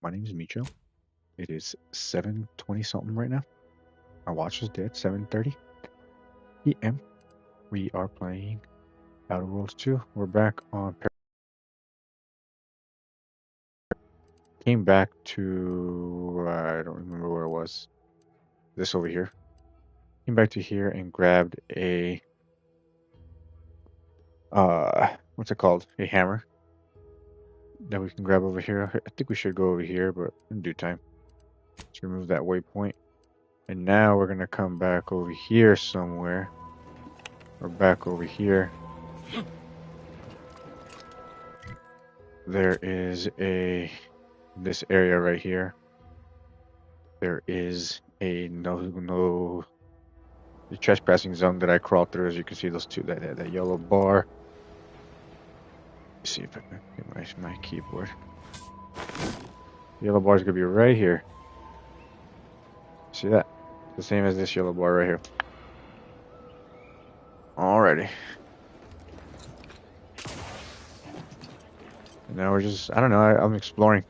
My name is Micho. It is 7:20 something right now. My watch is dead. 7:30 p.m. We are playing Outer Worlds 2. We're back on. Came back to I don't remember where it was. This over here. Came back to here and grabbed a what's it called? A hammer that we can grab over here. I think we should go over here, but in due time. Let's remove that waypoint. And now we're gonna come back over here somewhere. Or back over here. There is this area right here. There is a no the trespassing zone that I crawled through. As you can see, those two that yellow bar. Let's see if I can get my keyboard. The yellow bar is gonna be right here. See that? The same as this yellow bar right here. Alrighty. And now we're just, I don't know, I'm exploring.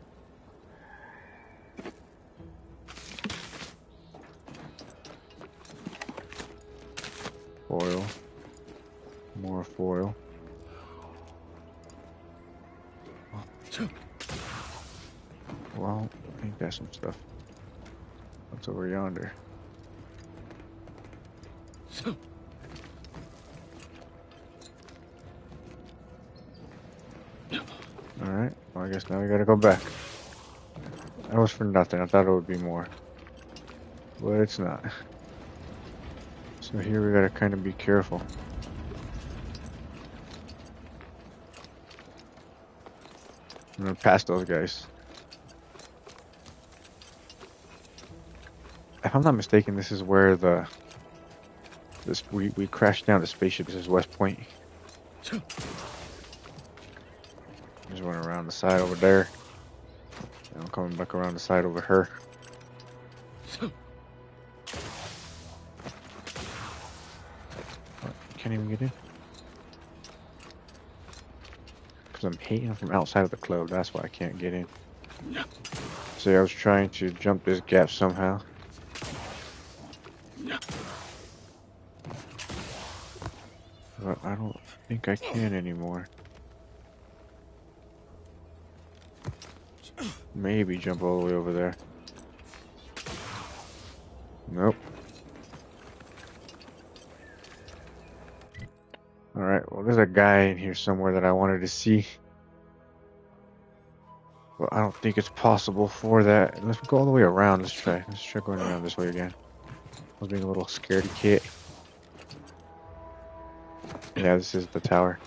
Foil. More foil. Well, I think that's some stuff. What's over yonder? Alright, well, I guess now we gotta go back. That was for nothing. I thought it would be more. But it's not. So here we gotta kind of be careful. I'm gonna pass those guys. If I'm not mistaken, this is where we crashed down the spaceship. This is West Point. Just went around the side over there. And I'm coming back around the side over her. Can't even get in. Because I'm hating from outside of the club. That's why I can't get in. See, I was trying to jump this gap somehow. But I don't think I can anymore. Maybe jump all the way over there. Nope. Alright, well, there's a guy in here somewhere that I wanted to see. Well, I don't think it's possible for that. Let's go all the way around. Let's try going around this way again. I was being a little scaredy cat. Yeah, this is the tower.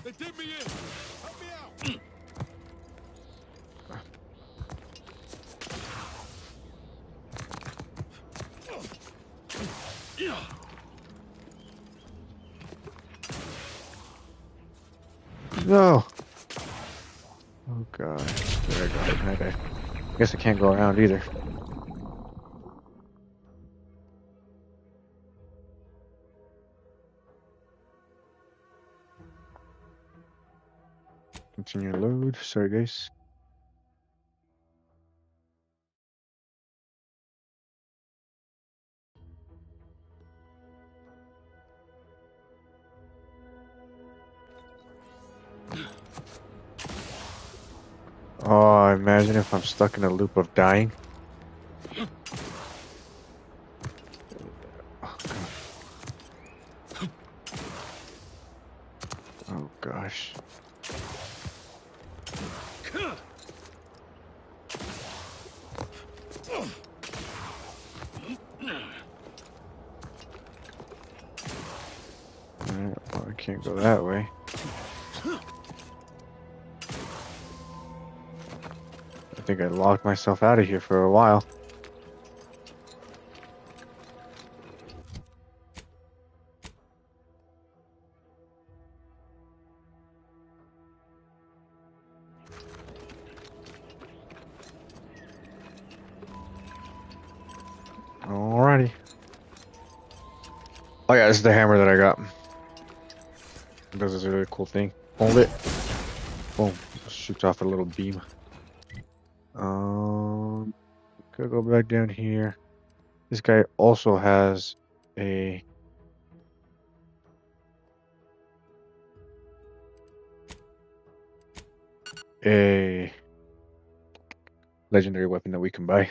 They did me in. Help me out. No! Oh god. There I go. Okay. I guess I can't go around either. Continue to load. Sorry, guys. Oh, imagine if I'm stuck in a loop of dying. Oh gosh. Alright, well, I can't go that way. I think I locked myself out of here for a while. Oh yeah, this is the hammer that I got. It does this really cool thing. Hold it. Boom. Just shoots off a little beam. Could go back down here. This guy also has a legendary weapon that we can buy.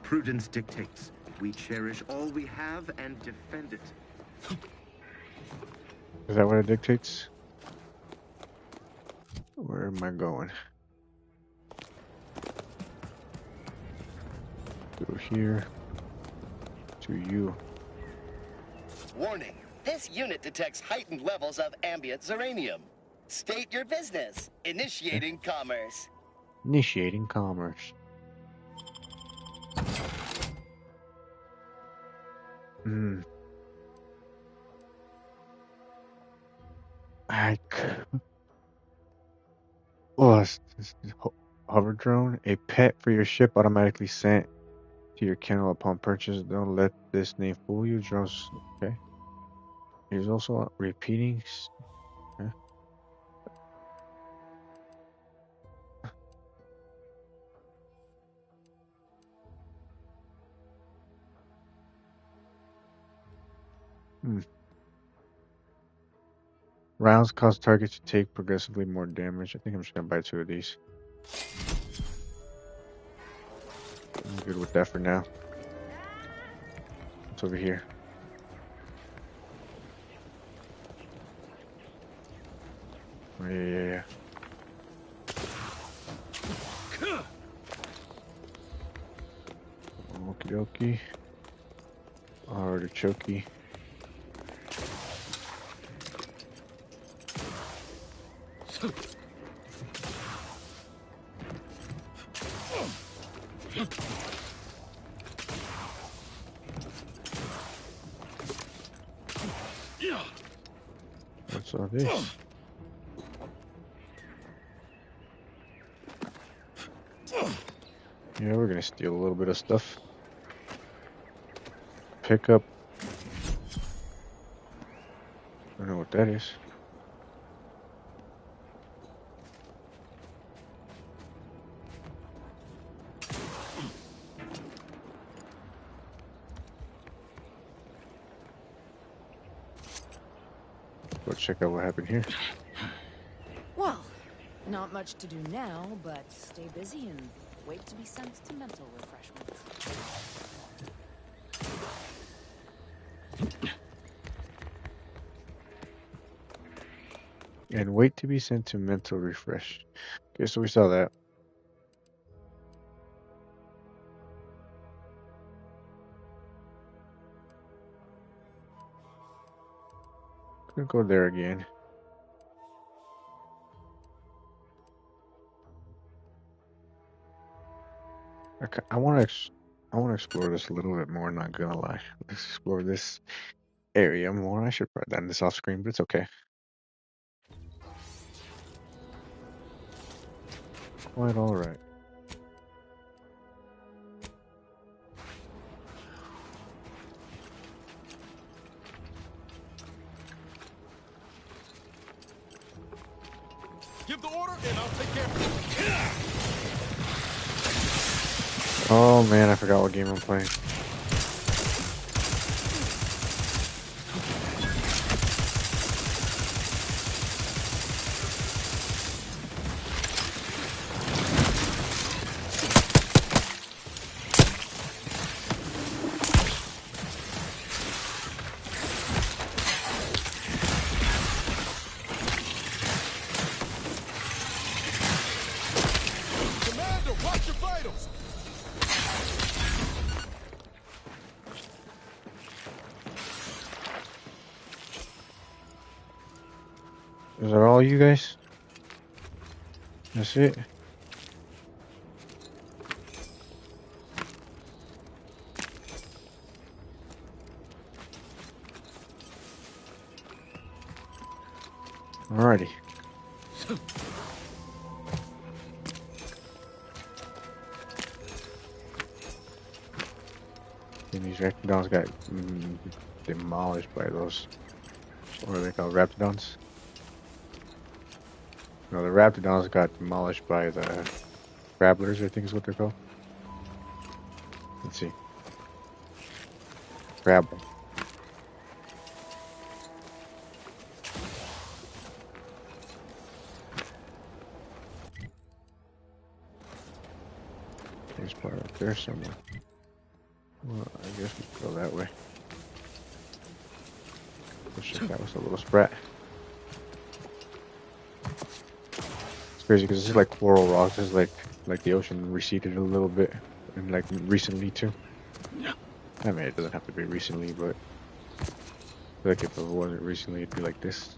Prudence dictates we cherish all we have and defend it. Is that what it dictates? Where am I going? Through here to you. Warning, this unit detects heightened levels of ambient zeranium. State your business. Initiating commerce. Initiating commerce. Hmm. Oh, hover drone. A pet for your ship automatically sent to your kennel upon purchase. Don't let this name fool you. Drones. Okay. Here's also repeating. Okay. Hmm. Rounds cause targets to take progressively more damage. I think I'm just gonna buy 2 of these. I'm good with that for now. What's over here? Oh, yeah. Okie dokie. Artichoke. What's all this? Yeah, we're gonna steal a little bit of stuff. Pick up. I don't know what that is. Let's check out what happened here. Well, not much to do now, but stay busy and wait to be sent to mental refreshments. And wait to be sent to mental refresh. Okay, so we saw that. Gonna go there again. I want to explore this a little bit more. Not gonna lie. Let's explore this area more. I should put that in this off screen, but it's okay. Quite all right. Give the order and I'll take care of it. Oh man, I forgot what game I'm playing. Commander, watch your vitals. Is that all, you guys? That's it. Alrighty. And these Raptidons got demolished by those. What are they called? Raptidons? No, the Raptidons got demolished by the Grabblers, I think is what they're called. Let's see. Grabble. There's part up there somewhere. Well, I guess we can go that way. Wish that was a little sprat. It's crazy because it's like coral rocks. It's like the ocean receded a little bit, and like recently too. I mean, it doesn't have to be recently, but I feel like if it wasn't recently, it'd be like this.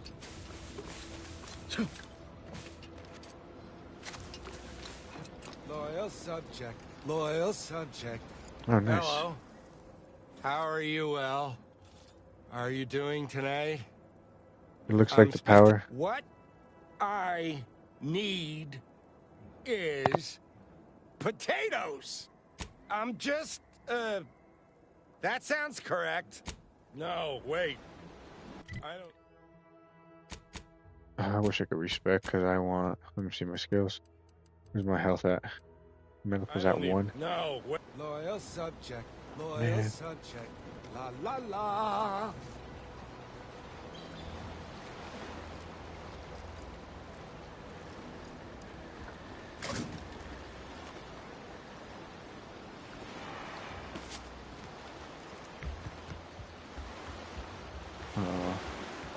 Loyal subject. Loyal subject. Oh, nice. Hello. How are you, El? Are you doing tonight? It looks like the power. What I need is potatoes. I'm just, that sounds correct. No, wait. I don't... I wish I could respec because I want. Let me see my skills. Where's my health at? Medical's at 1. No, wait. Loyal subject. Loyal Man. subject. La la la.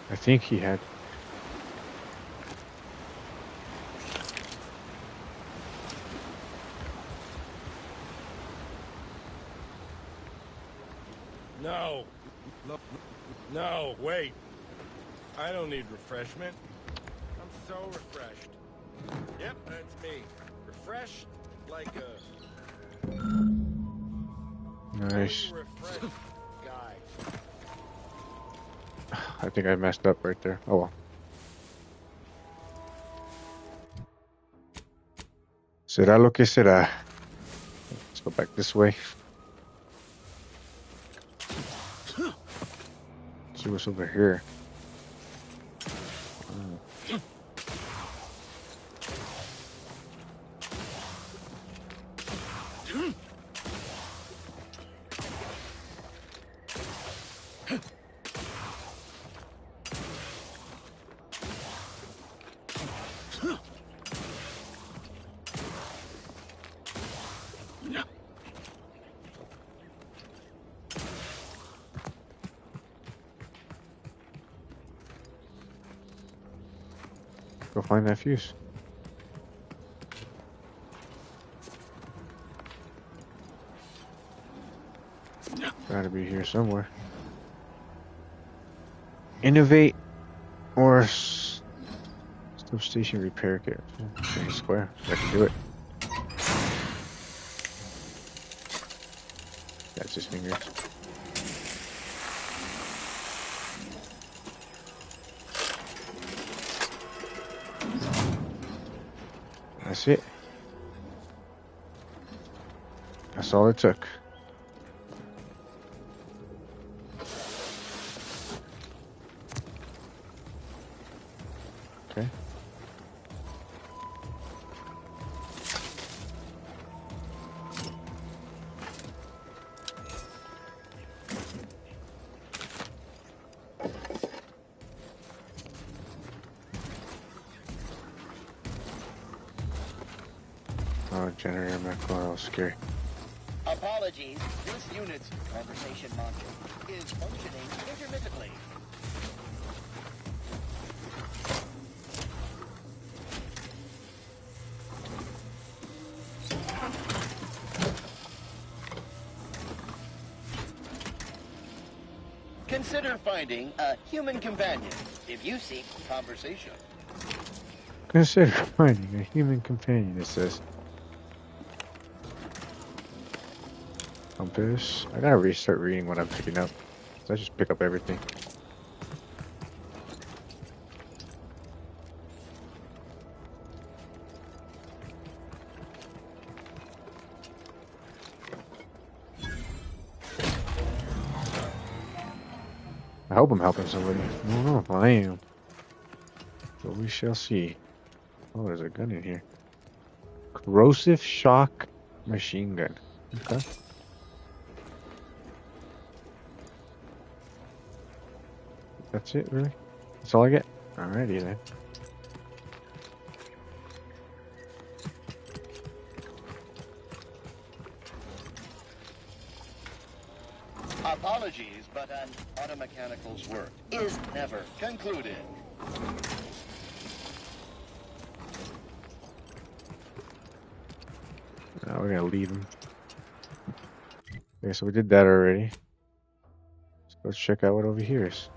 I think he had. No. No, wait. I don't need refreshment. I'm so refreshed. Yep, that's me. Refreshed like a Nice. refreshed guy. I think I messed up right there. Oh well. Será lo que será. Let's go back this way. See what's over here. Go find that fuse. Gotta be here somewhere. Innovate or substation repair kit. Square. I can do it. That's his fingers. That's it. That's all it took. Okay. Oh, generator macro, that was scary. Apologies. This unit's conversation module is functioning intermittently. Consider finding a human companion if you seek conversation. Consider finding a human companion, it says. Compass. I gotta restart reading what I'm picking up. So I just pick up everything. hope I'm helping somebody. I don't know if I am. But we shall see. Oh, there's a gun in here. Corrosive shock machine gun. Okay. That's it, really? That's all I get? Alrighty then. Apologies, but an automechanical's work is never concluded. Now we're gonna leave him. Okay, so we did that already. So let's check out what over here is.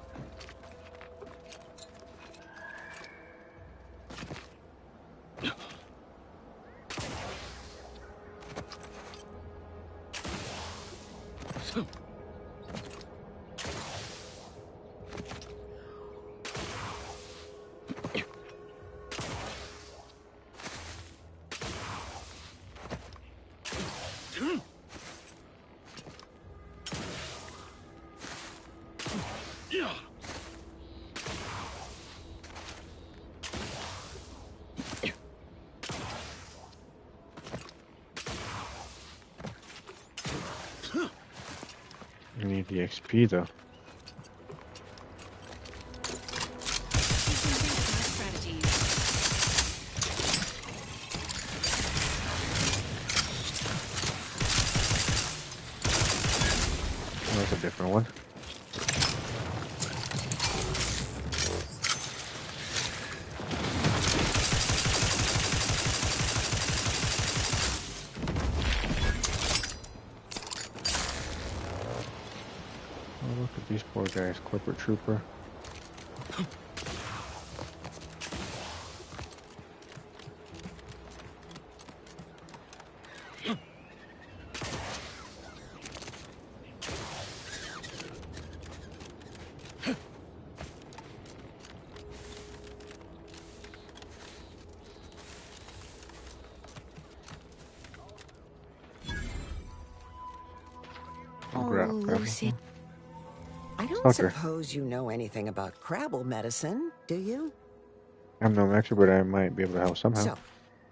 We need the XP though. Oh, that's a different one. Oh, look at these poor guys. Corporate trooper. Lucy. I don't suppose you know anything about Crabble medicine, do you? I'm no expert, but I might be able to help somehow. So,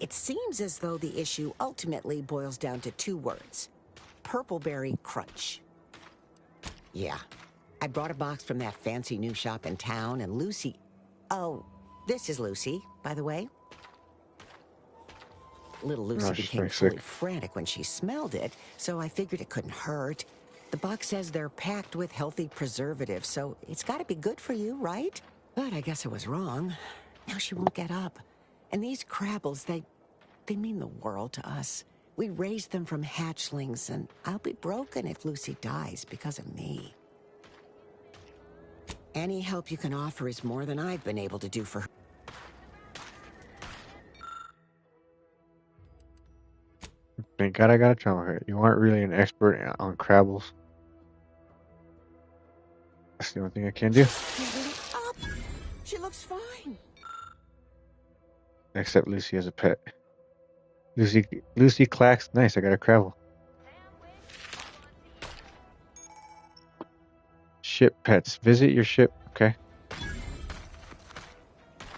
it seems as though the issue ultimately boils down to 2 words. Purpleberry Crunch. Yeah. I brought a box from that fancy new shop in town, and Lucy... Oh, this is Lucy, by the way. Little Lucy became fully frantic when she smelled it, so I figured it couldn't hurt. The box says they're packed with healthy preservatives, so it's got to be good for you, right? But I guess I was wrong. Now she won't get up. And these Crabbles, they mean the world to us. We raised them from hatchlings, and I'll be broken if Lucy dies because of me. Any help you can offer is more than I've been able to do for her. Thank God I got a trauma hurt. You aren't really an expert on Crabbles. That's the only thing I can do. She looks fine. Except Lucy as a pet. Lucy clacks. Nice, I got a Crabble. Ship pets. Visit your ship, okay?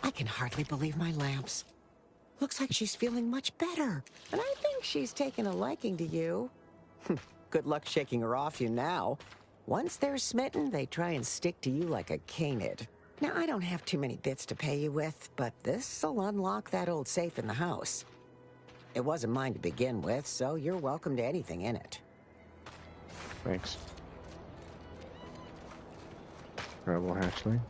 I can hardly believe my lamps. Looks like she's feeling much better. And I think she's taken a liking to you. Good luck shaking her off you now. Once they're smitten, they try and stick to you like a canid. Now, I don't have too many bits to pay you with, but this'll unlock that old safe in the house. It wasn't mine to begin with, so you're welcome to anything in it. Thanks. Crabble hatchling.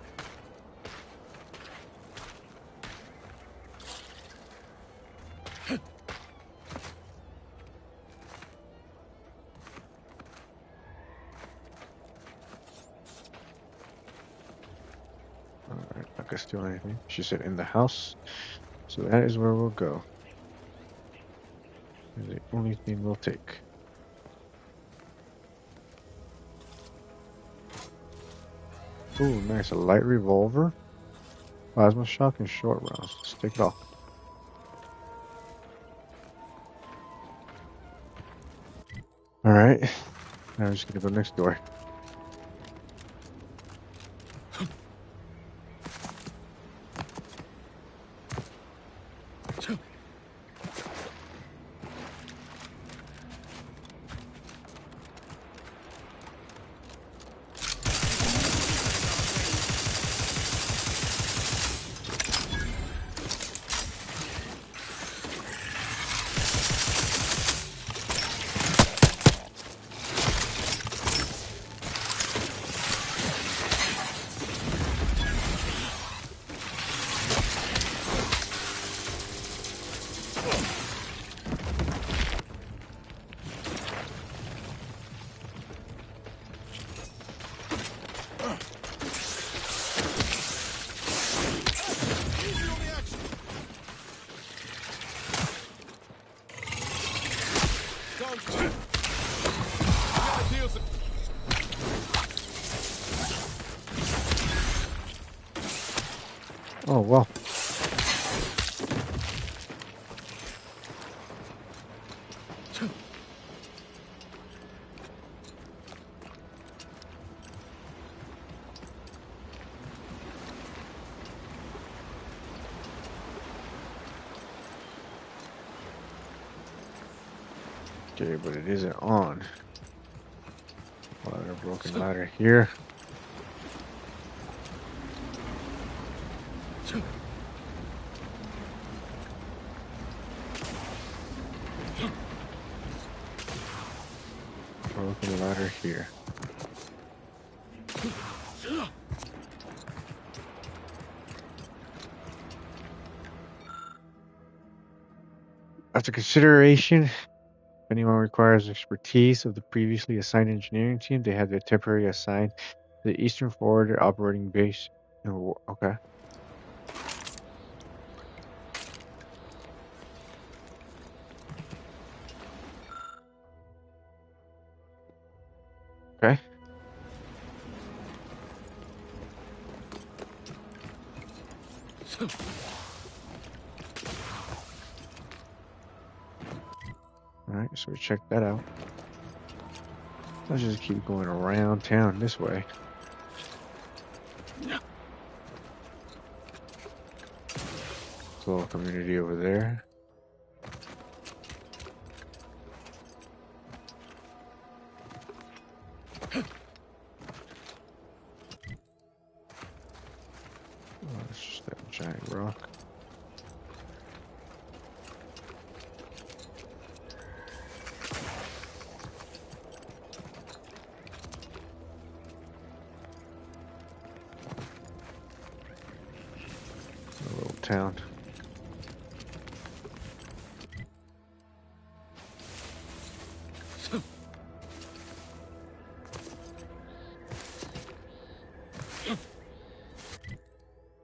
Alright, not gonna steal anything. She said in the house. So that is where we'll go. That's the only thing we'll take. Ooh, nice. A light revolver. Plasma shock and short rounds. Let's take it off. Alright. Now we're just gonna go next door. Oh, well. Okay, but it isn't on. Ladder, broken ladder here. Broken ladder here. After consideration, if anyone requires expertise of the previously assigned engineering team, they have their temporary assigned to the Eastern Forward Operating Base. Okay. Okay. Alright, so we check that out. Let's just keep going around town this way. Little community over there. Oh, it's just that giant rock. A little town.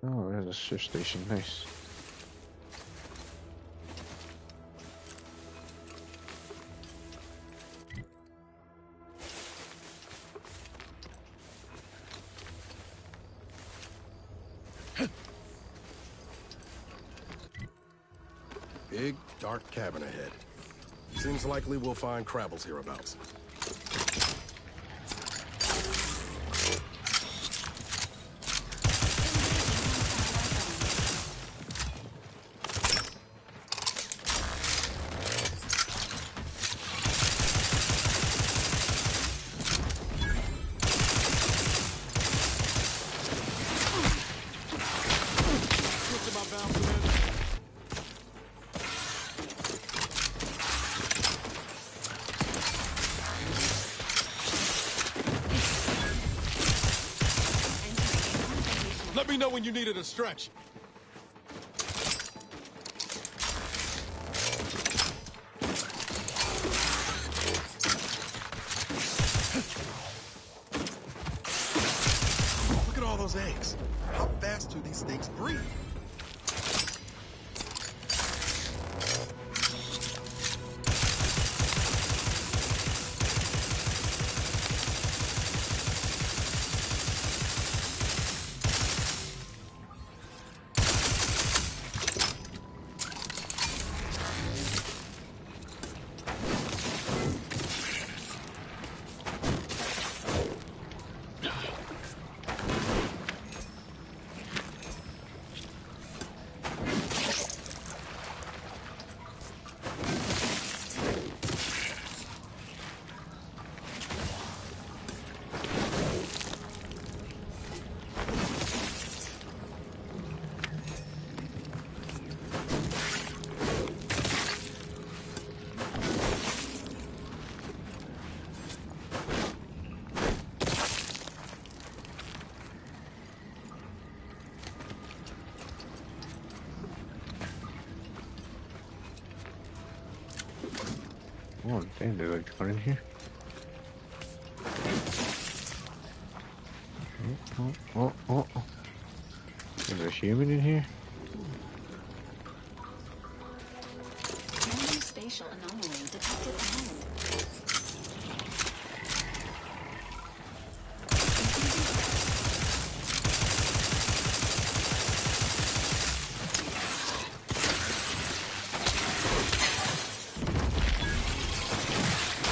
Oh, there's a shift station. Nice. Big, dark cabin ahead. Seems likely we'll find Crabbles hereabouts. Let me know when you needed a stretch. Look at all those eggs. How fast do these things breathe? Oh, damn, there's like one in here. Oh. There's a human in here? Random space spatial anomaly detected ahead.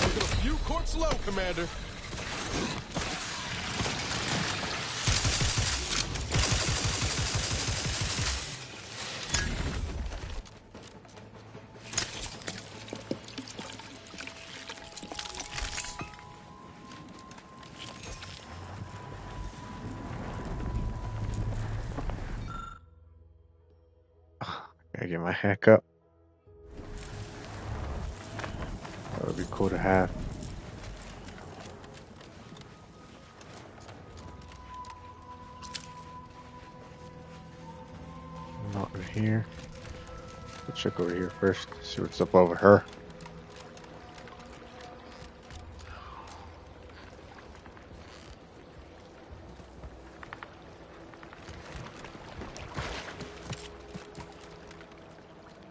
Taking a few quarts low, Commander. Gotta get my hack up. That would be cool to have. Not in here. Let's check over here first. See what's up over her.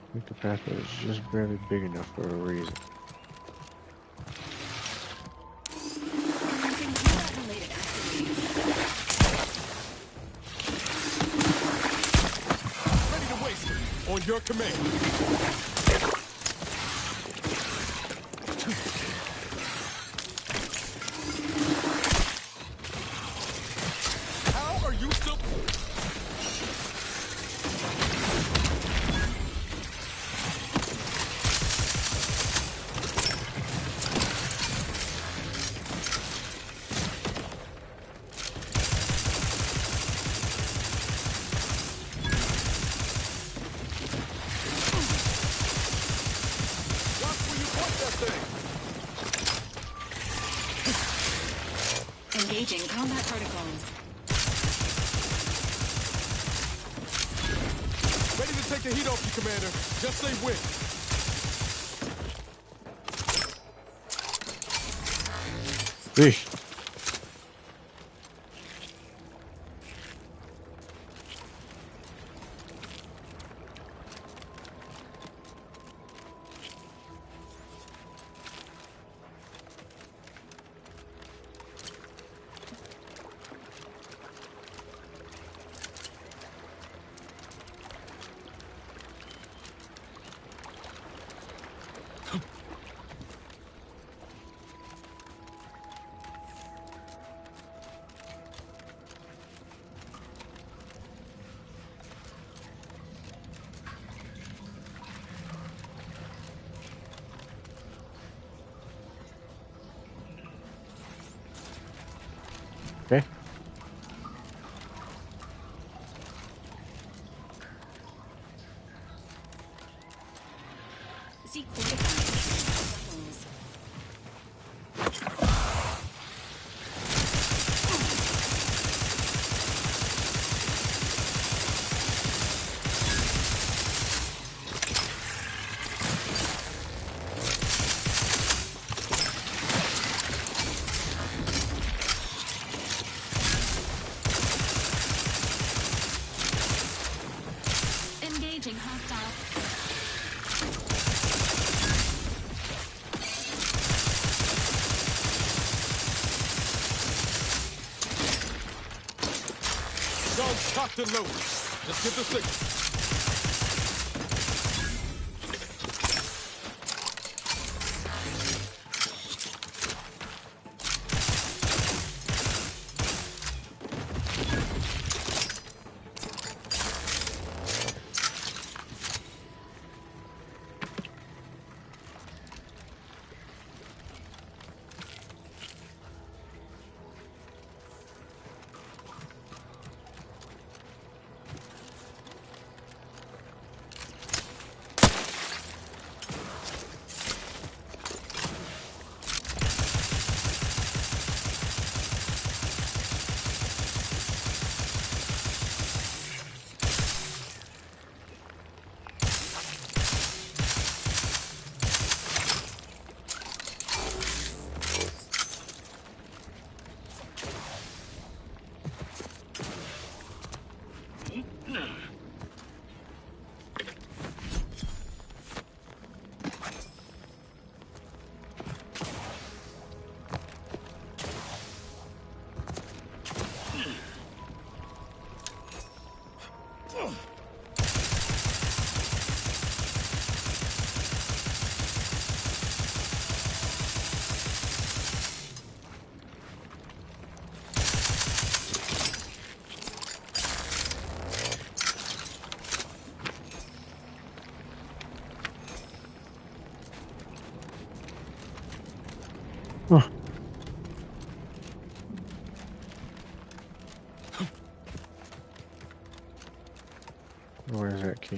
I think the pathway is just barely big enough for a reason. Commencing combat-related activities. Ready to waste it. On your command. How are you still... Watch where you point that thing. Engaging combat protocols. Ready to take the heat off you, Commander. Just say when. Eesh. Okay. See fortified. Engaging hostile. Guns cocked and loaded. Just give the signal.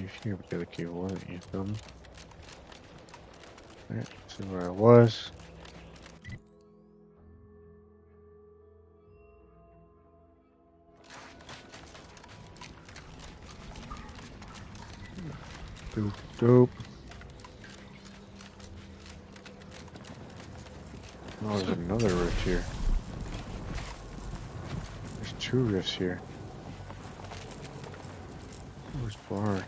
cave here, but the other cave wasn't. You feel me? Alright, see where I was. Dope. Oh, there's another rift here. There's 2 rifts here. Where's Bard?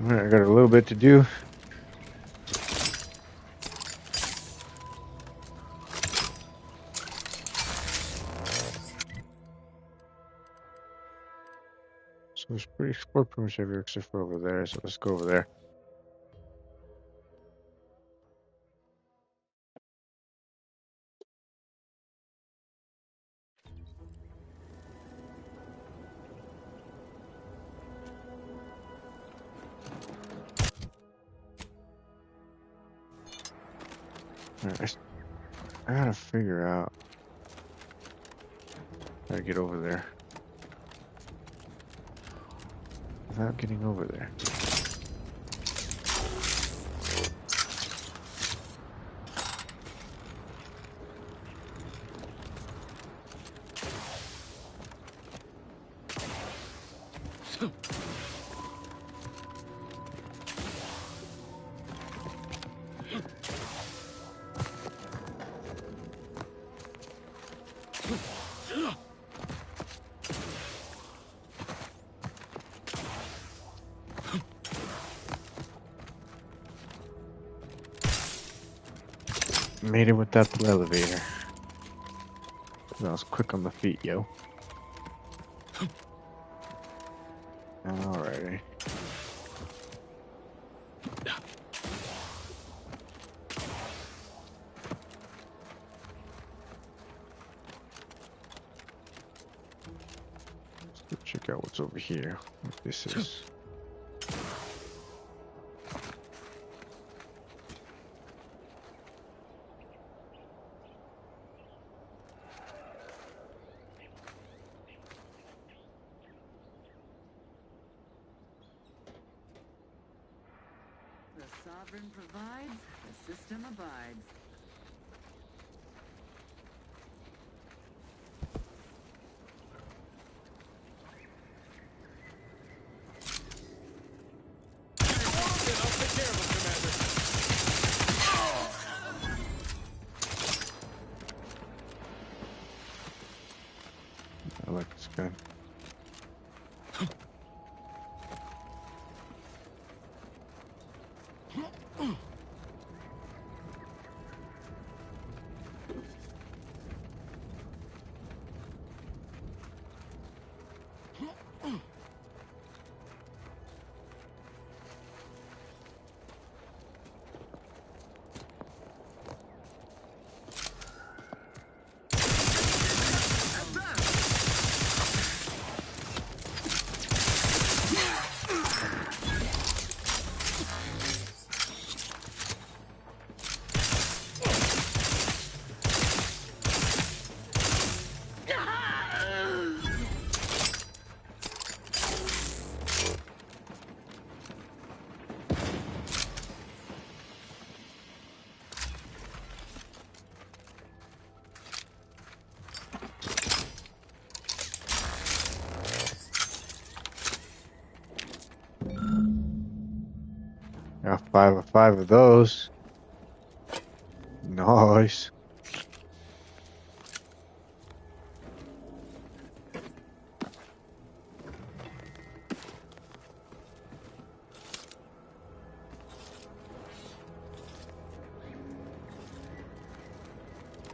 Alright, I got a little bit to do. So it's pretty explored pretty much everywhere except for over there, so let's go over there. Alright, I gotta figure out how to get over there without getting over there. Made it without the elevator. I was quick on the feet, yo. Alrighty. Let's go check out what's over here. What this is. The sovereign provides, the system abides. I like this gun. Got 5 of those. Nice.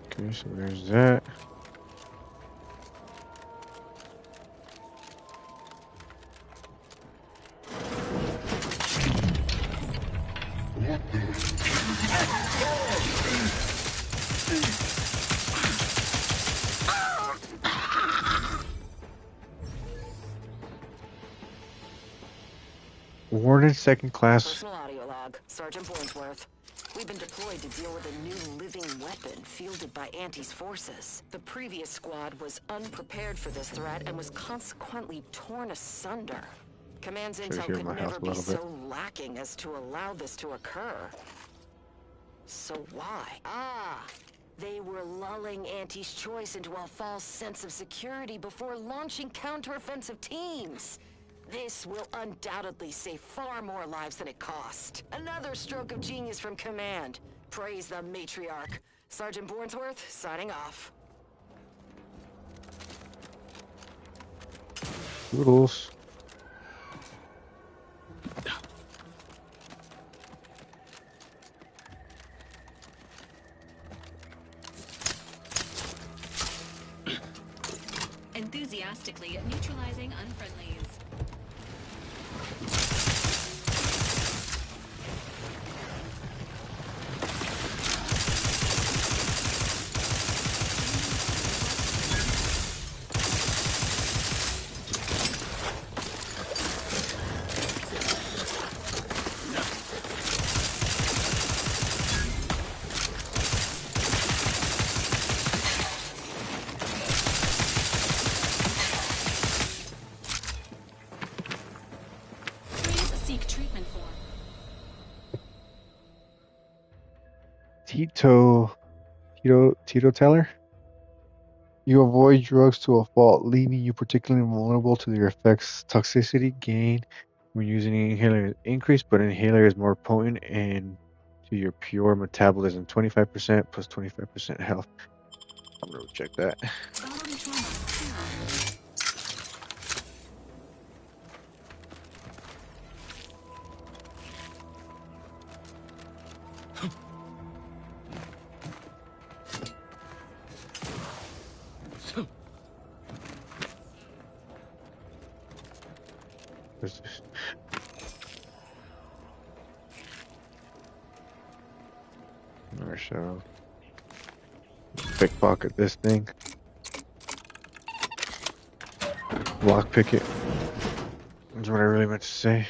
Okay, so there's that. Warden second class. Personal audio log, Sergeant Bournesworth. We've been deployed to deal with a new living weapon fielded by Auntie's forces. The previous squad was unprepared for this threat and was consequently torn asunder. Command's intel hear could my house never a be little bit. so lacking as to allow this to occur. So why? They were lulling Auntie's choice into a false sense of security before launching counteroffensive teams. This will undoubtedly save far more lives than it cost. Another stroke of genius from Command. Praise the matriarch. Sergeant Bournesworth, signing off. Toodles. Enthusiastically neutralizing unfriendlies. Seek treatment for. Tito Teller. You avoid drugs to a fault, leaving you particularly vulnerable to their effects. Toxicity gain when using an inhaler is increased, but inhaler is more potent and to your pure metabolism. 25% plus 25% health. I'm gonna check that. Bodily trauma. 0. What's this? Or so. Pickpocket this thing. Lockpick it. That's what I really meant to say.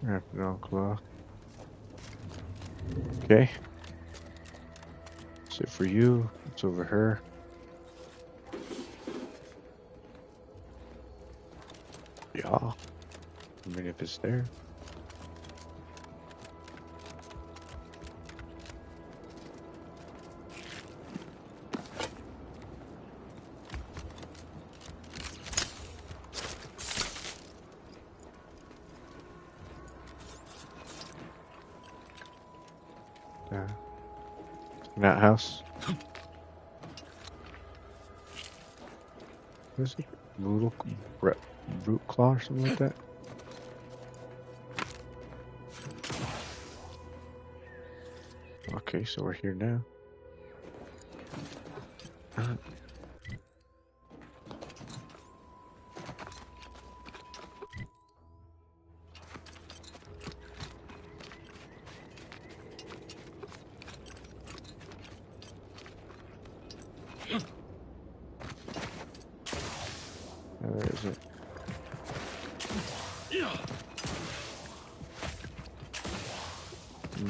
Afternoon cloth. Okay. That's it for you. It's over her. Yeah. I mean, if it's there. In that house. What is it? Root claw or something like that? Okay, so we're here now. Where is it?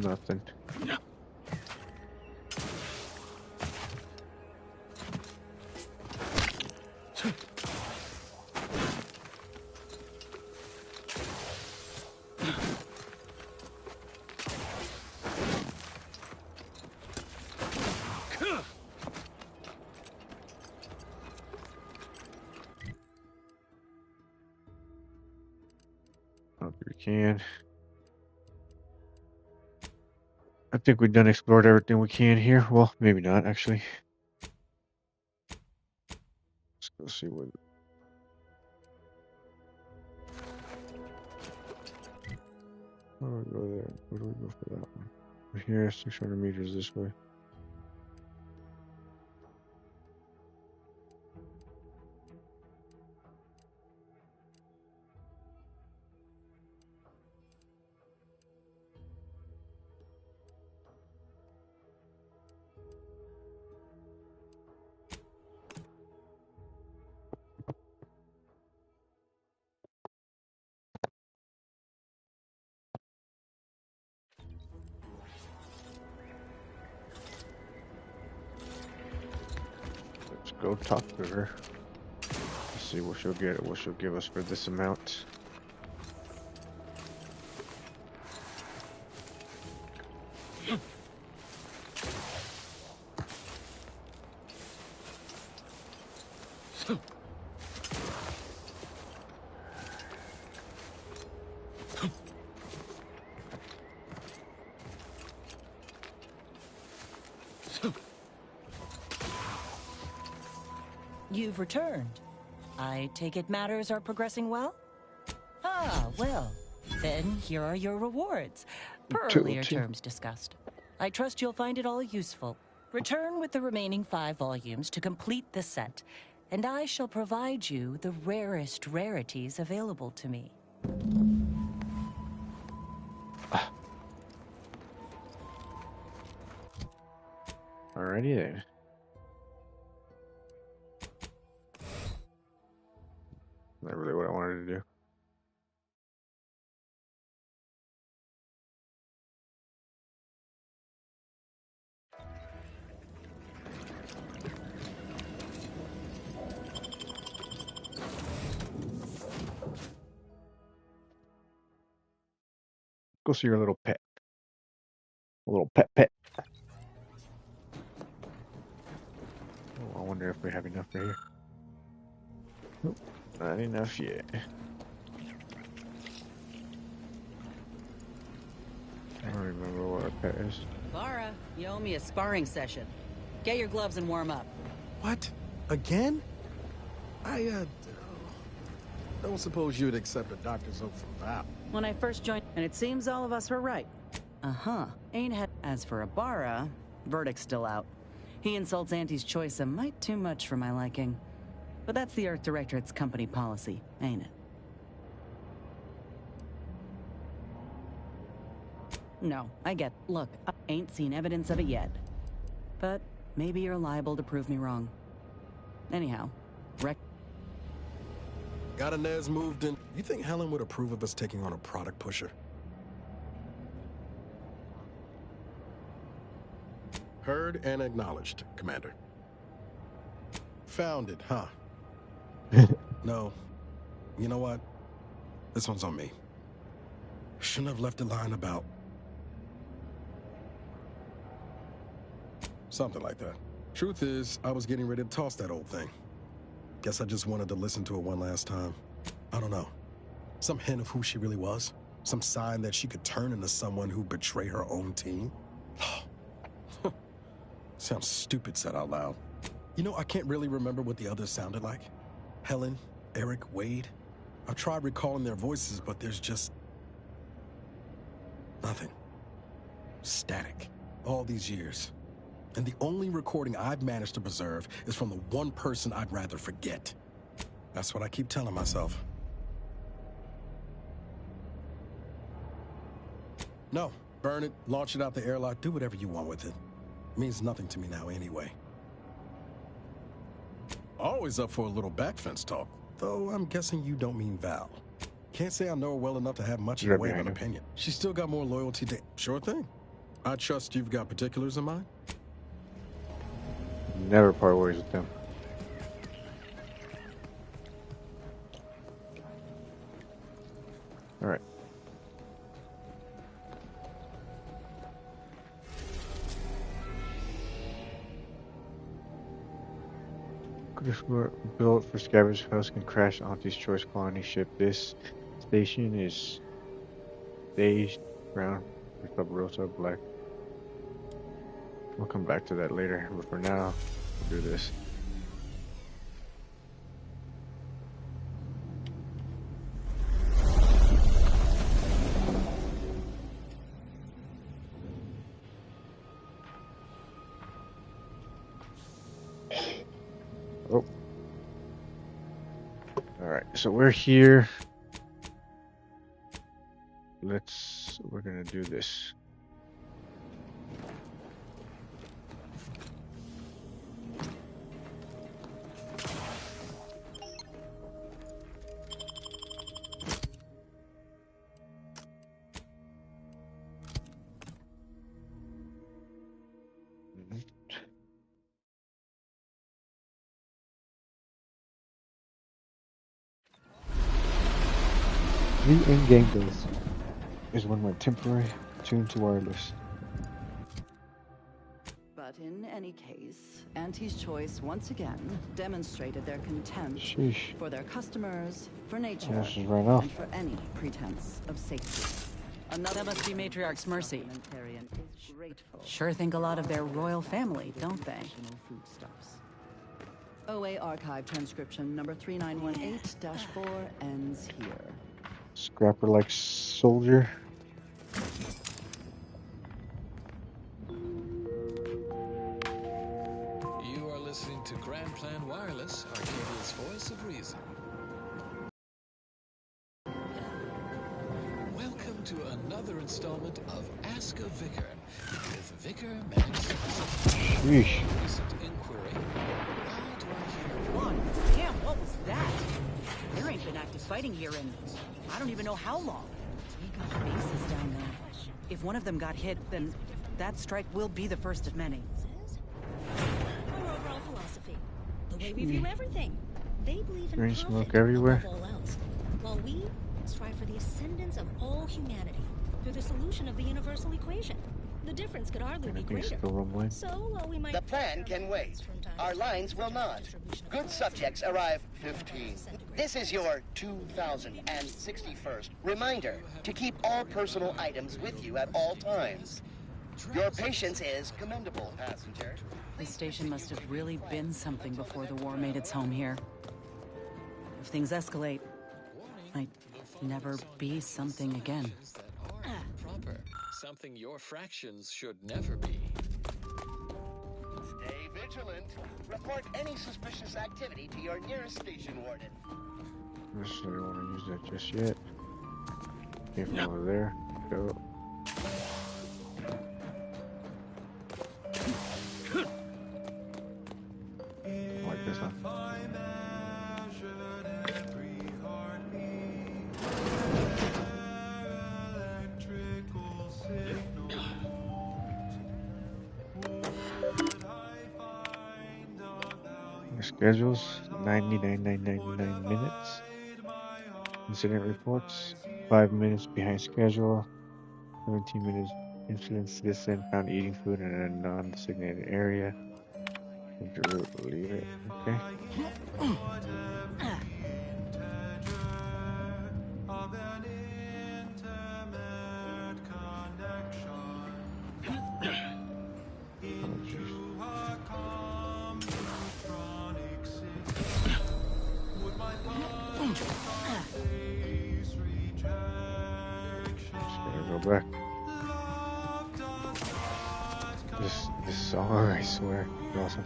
Nothing. Can. I think we've done explored everything we can here. Well, maybe not actually. Let's go see what. Where do we go there? Where do we go for that one? We're here, 600 meters this way. go talk to her. Let's see what she'll give us for this amount. You've returned. I take it matters are progressing well? Ah, well, then here are your rewards, per earlier terms discussed. I trust you'll find it all useful. Return with the remaining 5 volumes to complete the set, and I shall provide you the rarest rarities available to me. Alrighty then. Not really what I wanted to do. Go see your little pet. A little pet. Oh, I wonder if we have enough for here. Nope, not enough yet. I don't remember what our pet is. Lara, you owe me a sparring session. Get your gloves and warm up. What? Again? I don't suppose you'd accept a doctor's oath from Val. When I first joined, and it seems all of us were right. Uh-huh. Ain't had. As for Ibarra, verdict's still out. He insults Auntie's choice a mite too much for my liking. But that's the Earth Directorate's company policy, ain't it? No, I get. Look, I ain't seen evidence of it yet. But maybe you're liable to prove me wrong. Anyhow, Got Inez moved in. You think Helen would approve of us taking on a product pusher? Heard and acknowledged, Commander. Found it, huh? No. You know what? This one's on me. Shouldn't have left a line about... something like that. Truth is, I was getting ready to toss that old thing. Guess I just wanted to listen to it one last time. I don't know. Some hint of who she really was? Some sign that she could turn into someone who'd betray her own team? Sounds stupid said out loud. You know, I can't really remember what the others sounded like. Helen, Eric, Wade. I've tried recalling their voices, but there's just... nothing. Static. All these years. And the only recording I've managed to preserve is from the one person I'd rather forget. That's what I keep telling myself. No, burn it, launch it out the airlock, do whatever you want with it. Means nothing to me now anyway. Always up for a little backfence talk, though I'm guessing you don't mean Val. Can't say I know her well enough to have much in the way of an opinion. She's still got more loyalty to... Sure thing. I trust you've got particulars in mind? Never part ways with them. All right. Built for Scavenger House can crash Auntie's Choice colony ship. This station is staged brown, Sub Rosa black. We'll come back to that later, but for now, we'll do this. Oh. Alright, so we're here. We're gonna do this. The in-game base is when went temporary tuned to wireless. But in any case, Auntie's Choice once again demonstrated their contempt for their customers, for nature, and for any pretense of safety. That must be Matriarch's Mercy. Sure think a lot of their royal family, don't they? OA Archive transcription number 3918-4 ends here. Scrapper like soldier. You are listening to Grand Plan Wireless, Arcadia's voice of reason. Welcome to another installment of Ask a Vicar with Vicar Max. Recent inquiry. Why do I hear Damn, what was that? There ain't been active fighting here in I don't even know how long. We got bases down there. If one of them got hit, then that strike will be the first of many. Our overall philosophy. The way we view everything. They believe in green profit smoke everywhere. above all else, while we strive for the ascendance of all humanity through the solution of the universal equation. The difference could hardly be greater. So, while we might... The plan can wait. Our lines will not. Good subjects arrive 15. This is your 2061st reminder to keep all personal items with you at all times. Your patience is commendable, passenger. This station must have really been something before the war made its home here. If things escalate, might never be something again. proper? Something your fractions should never be. Stay vigilant. Report any suspicious activity to your nearest station warden. I don't necessarily want to use that just yet. Came from over there. Go. Like this, huh? Schedules 99.99 minutes. Incident reports 5 minutes behind schedule. 17 minutes. Incident citizen found eating food in a non-designated area. Leave it. Okay. Back. This song, I swear, is awesome.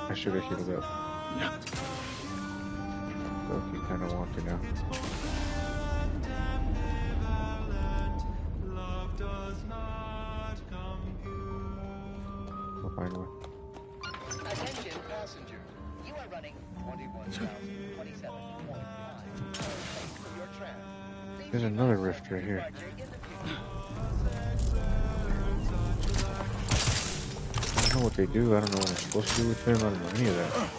I should have healed up. Loki kind of wonky now. We'll find one. Attention passenger. You are running 21,027.5 your tram. There's another rift right here. I don't know what they do. I don't know what I'm supposed to do with them. I don't know any of that.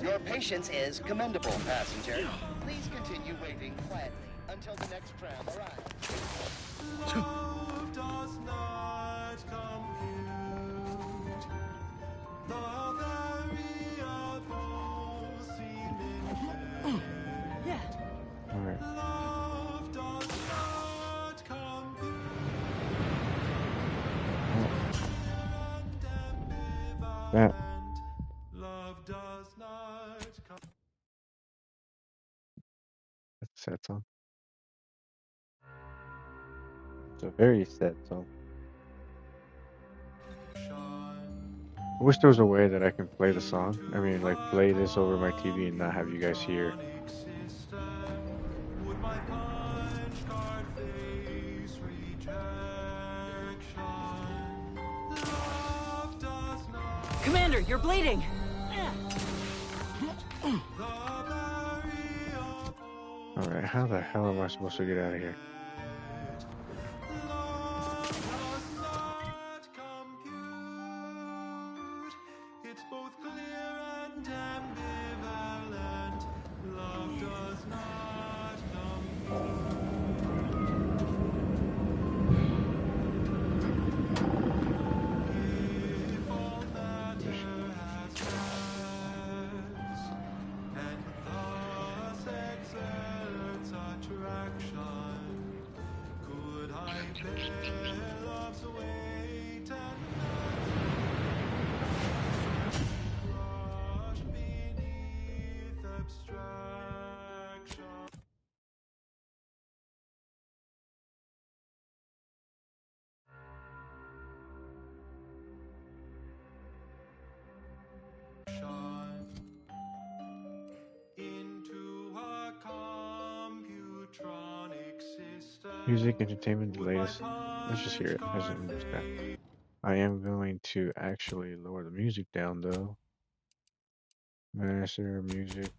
Your patience is commendable, passenger. Please continue waiting quietly until the next tram arrives. Love does not compute the variable seeming. Yeah. All right. Love does not compute. That. Love does not compute. That's a sad song. It's a very sad song. I wish there was a way that I can play the song. I mean, like, play this over my TV and not have you guys hear. Commander, you're bleeding! Alright, how the hell am I supposed to get out of here? Music, entertainment, the latest. Let's just hear it as it moves down. I am going to actually lower the music down though. Master music.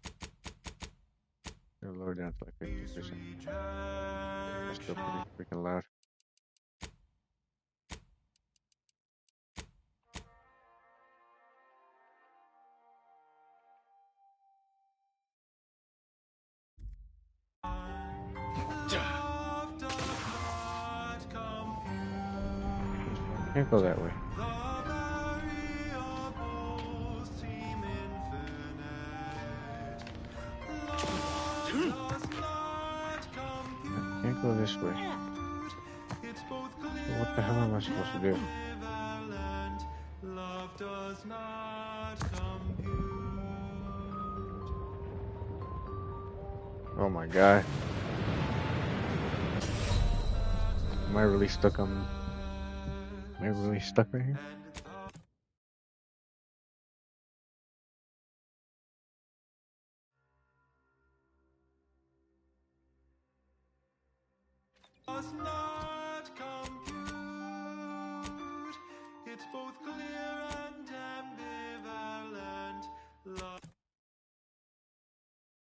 It'll lower down to like 50%. It's still pretty freaking loud. Can't go that way. I can't go this way. So what the hell am I supposed to do? Oh my god. Am I really stuck on... Am I really stuck right here?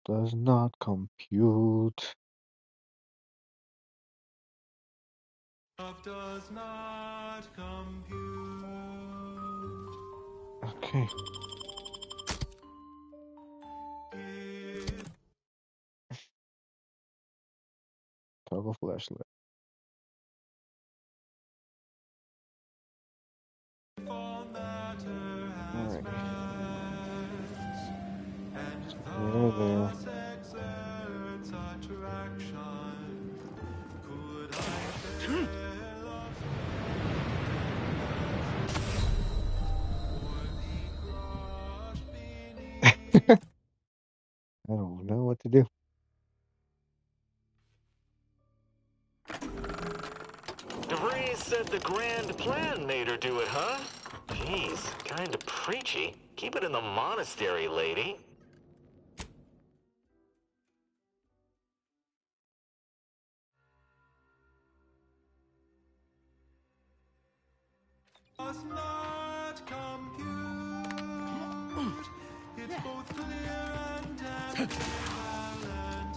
Does not compute. Does not compute. Okay. Toggle flashlight. Alright. There. I don't know what to do. DeVries said the grand plan made her do it, huh? Jeez, kinda preachy. Keep it in the monastery, lady. Does not compute. It's both clear and ambivalent.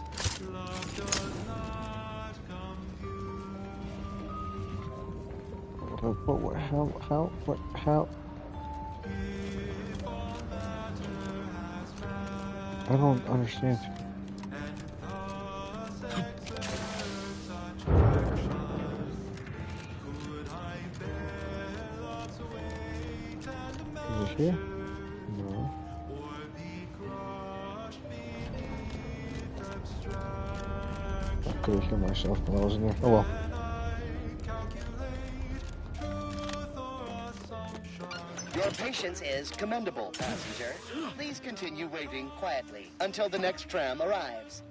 Love does not compute. What? How? What? How? I don't understand. Is it here? No. I could hear myself when I was in there. Oh well. Your patience is commendable, passenger. Please continue waiting quietly until the next tram arrives.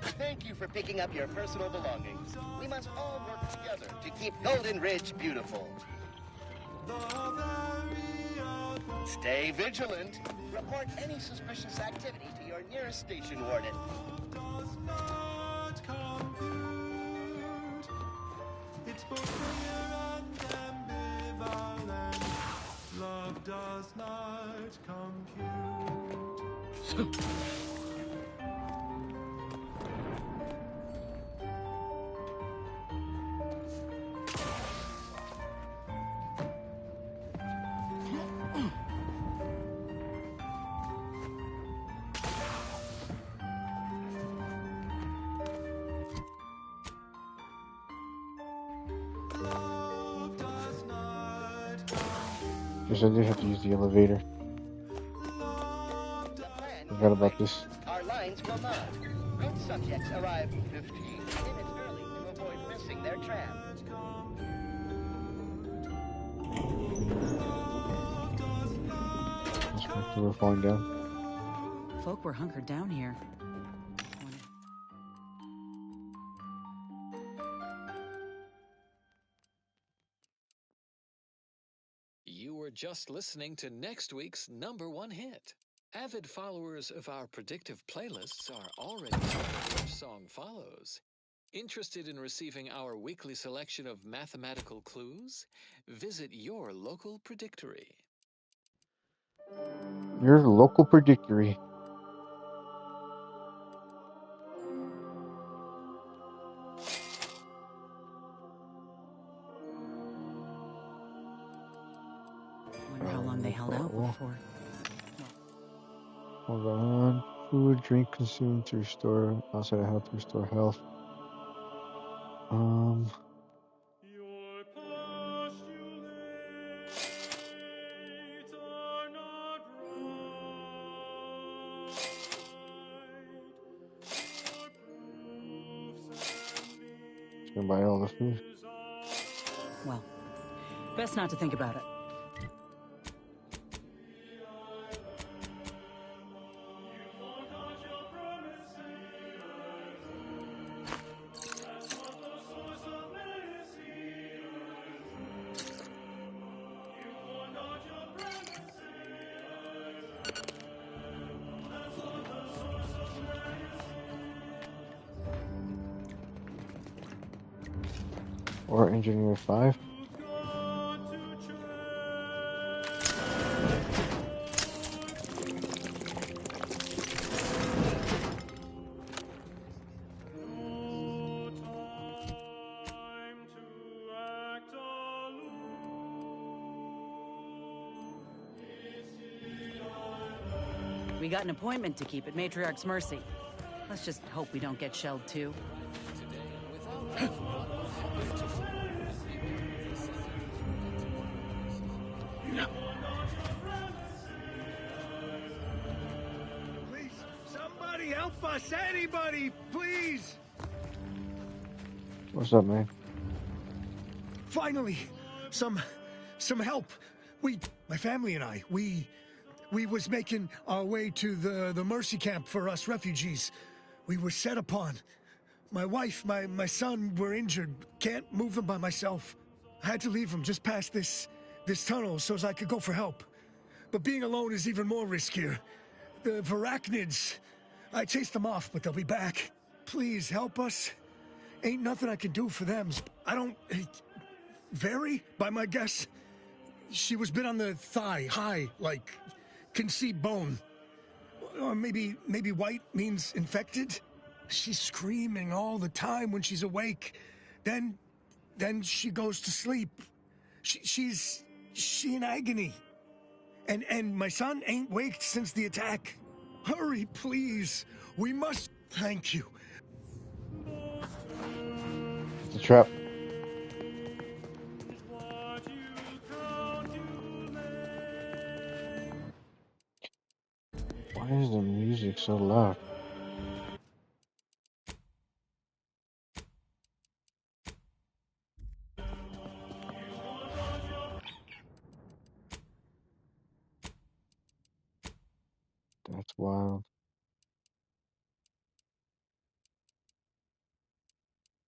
Thank you for picking up your personal belongings. We must all work together to keep Golden Ridge beautiful. Stay vigilant. Report any suspicious activity to your nearest station warden. It's both clear and ambivalent. love does not compute. Because I did have to use the elevator. Forgot about this. Our lines will not. Good subjects arrive 15 minutes early to avoid missing their tram. We're falling down. Folk were hunkered down here. You were just listening to next week's #1 hit. Avid followers of our predictive playlists are already knowing which song follows. Interested in receiving our weekly selection of mathematical clues? Visit your local predictory. Your local predictory. Wonder how long they held out before. Hold on. Food, drink consumed to restore outside of health to restore health. Gonna buy all the food. Well, best not to think about it. Or Engineer 5. We got an appointment to keep at Matriarch's Mercy. Let's just hope we don't get shelled too. Please, somebody help us! Anybody, please! What's up, man? Finally, some help. My family and I, we was making our way to the mercy camp for us refugees. We were set upon. My wife, my son were injured. Can't move them by myself. I had to leave them just past this tunnel so as I could go for help. But being alone is even more riskier. The Varachnids, I chased them off, but they'll be back. Please help us. Ain't nothing I can do for them. I don't... Vary, by my guess, she was bit on the thigh, high, like, can see bone. Or maybe white means infected? She's screaming all the time when she's awake. Then she goes to sleep. She in agony. And my son ain't waked since the attack. Hurry, please. We must... Thank you. It's a trap. Why is the music so loud? That's wild.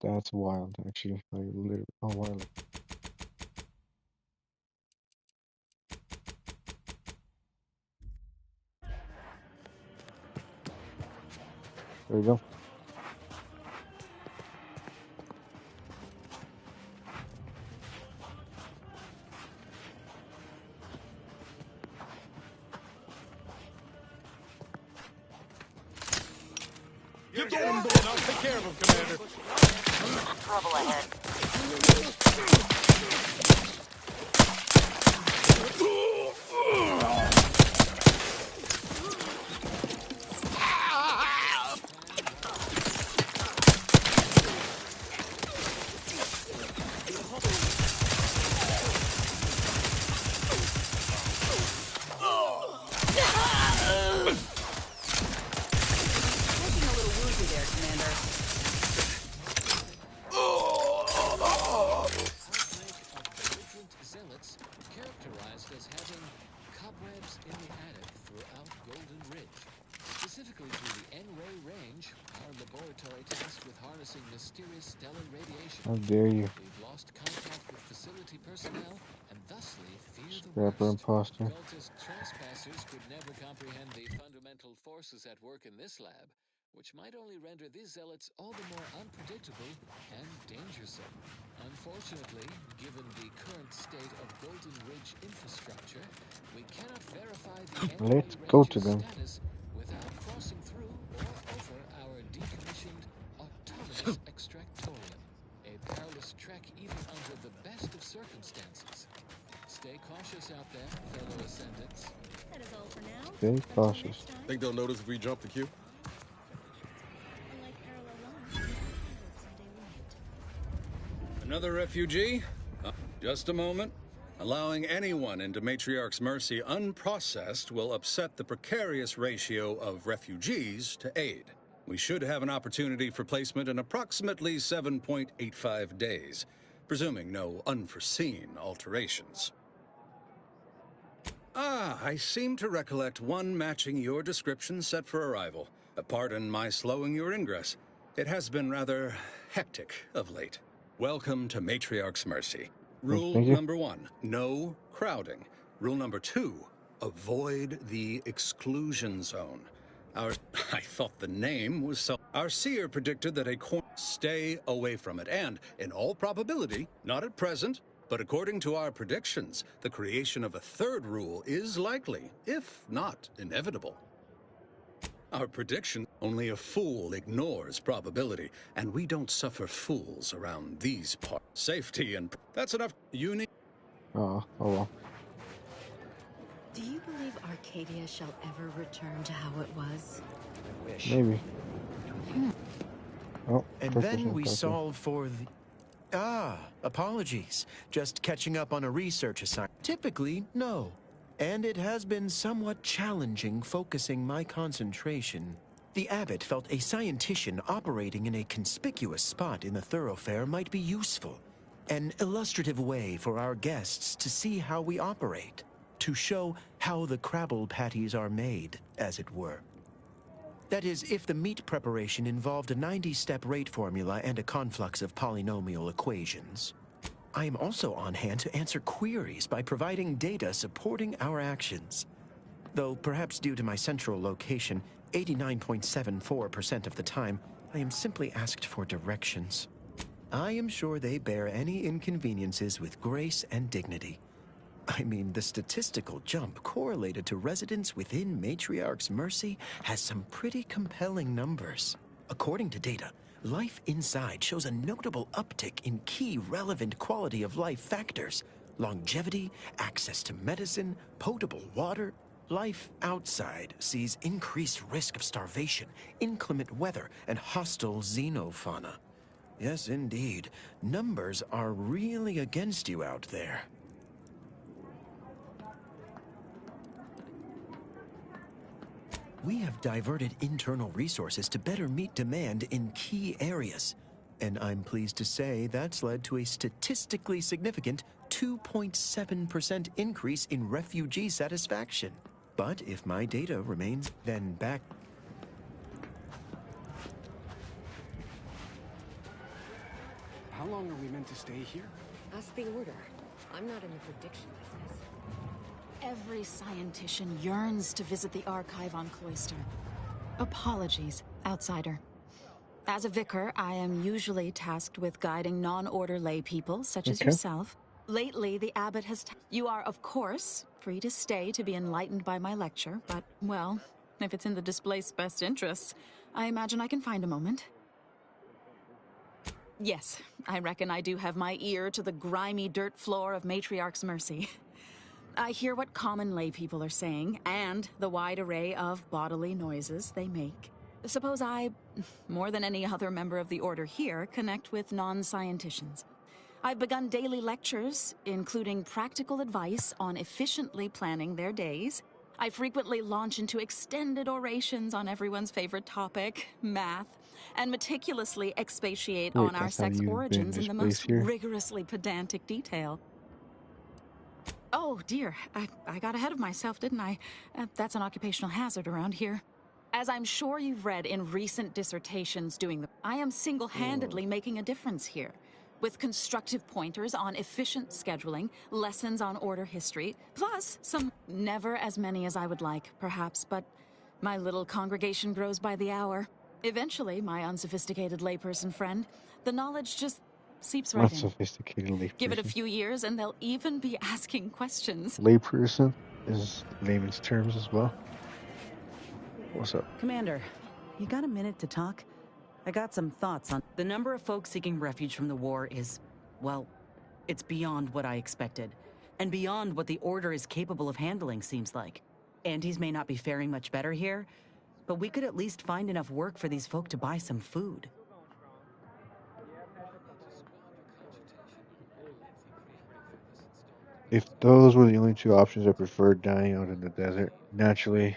That's wild, actually. Like, literally, oh, wild. There we go. Get the one going. I'll take care of him, Commander. Trouble ahead. How dare you? We've lost contact with facility personnel and thusly fear the Scrapper worst. imposter. Cultist trespassers could never comprehend the fundamental forces at work in this lab, which might only render these zealots all the more unpredictable and dangersome. Unfortunately, given the current state of Golden Ridge infrastructure, we cannot verify the Let's go to them. status without crossing through or over our decommissioned autonomous extractorium. A perilous trek even under the best of circumstances. Stay cautious out there, fellow Ascendants. That is all for now. Stay cautious. Think they'll notice if we jump the queue? Unlike parallel lines, Another refugee? Just a moment. Allowing anyone into Matriarch's Mercy unprocessed will upset the precarious ratio of refugees to aid. We should have an opportunity for placement in approximately 7.85 days, presuming no unforeseen alterations. Ah, I seem to recollect one matching your description set for arrival. Pardon my slowing your ingress. It has been rather hectic of late. Welcome to Matriarch's Mercy. Rule number 1, no crowding. Rule number 2, avoid the exclusion zone. I thought the name was so... Our seer predicted that stay away from it, and, in all probability, not at present, but according to our predictions, the creation of a third rule is likely, if not inevitable. Our prediction, only a fool ignores probability, and we don't suffer fools around these parts. Safety and... That's enough. You need... Oh well. Do you believe Arcadia shall ever return to how it was? I wish. Maybe. Oh, and then we solve for the... apologies. Just catching up on a research assignment. Typically, no. And it has been somewhat challenging focusing my concentration. The abbot felt a scientician operating in a conspicuous spot in the thoroughfare might be useful. An illustrative way for our guests to see how we operate. To show how the Crabble patties are made, as it were. That is, if the meat preparation involved a 90-step rate formula and a conflux of polynomial equations. I am also on hand to answer queries by providing data supporting our actions. Though perhaps due to my central location, 89.74% of the time, I am simply asked for directions. I am sure they bear any inconveniences with grace and dignity. I mean, the statistical jump correlated to residents within Matriarch's Mercy has some pretty compelling numbers. According to data, life inside shows a notable uptick in key relevant quality of life factors. Longevity, access to medicine, potable water. Life outside sees increased risk of starvation, inclement weather, and hostile xenofauna. Yes, indeed. Numbers are really against you out there. We have diverted internal resources to better meet demand in key areas. And I'm pleased to say that's led to a statistically significant 2.7% increase in refugee satisfaction. But if my data remains, then back... How long are we meant to stay here? That's the order. I'm not in the prediction business. Every scientician yearns to visit the archive on Cloister. Apologies, outsider. As a vicar, I am usually tasked with guiding non-order lay people, such as yourself. Lately, the abbot has... You are, of course, free to stay to be enlightened by my lecture, but, well, If it's in the displaced's best interests, I imagine I can find a moment. Yes, I reckon I do have my ear to the grimy dirt floor of Matriarch's Mercy. I hear what common lay people are saying, and the wide array of bodily noises they make. Suppose I, more than any other member of the Order here, connect with non-scienticians. I've begun daily lectures, including practical advice on efficiently planning their days. I frequently launch into extended orations on everyone's favorite topic, math, and meticulously expatiate on our sex origins in the most rigorously pedantic detail. Oh, dear. I got ahead of myself, didn't I? That's an occupational hazard around here. As I'm sure you've read in recent dissertations I am single-handedly making a difference here. With constructive pointers on efficient scheduling, lessons on Order history, plus some, never as many as I would like, perhaps, but my little congregation grows by the hour. Eventually, my unsophisticated layperson friend, the knowledge just seeps right in. Unsophisticated layperson. Give it a few years and they'll even be asking questions. Layperson is layman's terms as well. What's up? Commander, you got a minute to talk? I got some thoughts on... The number of folks seeking refuge from the war is, well, it's beyond what I expected. And beyond what the Order is capable of handling, seems like. Antes may not be faring much better here, but we could at least find enough work for these folk to buy some food. If those were the only two options, I preferred dying out in the desert. Naturally.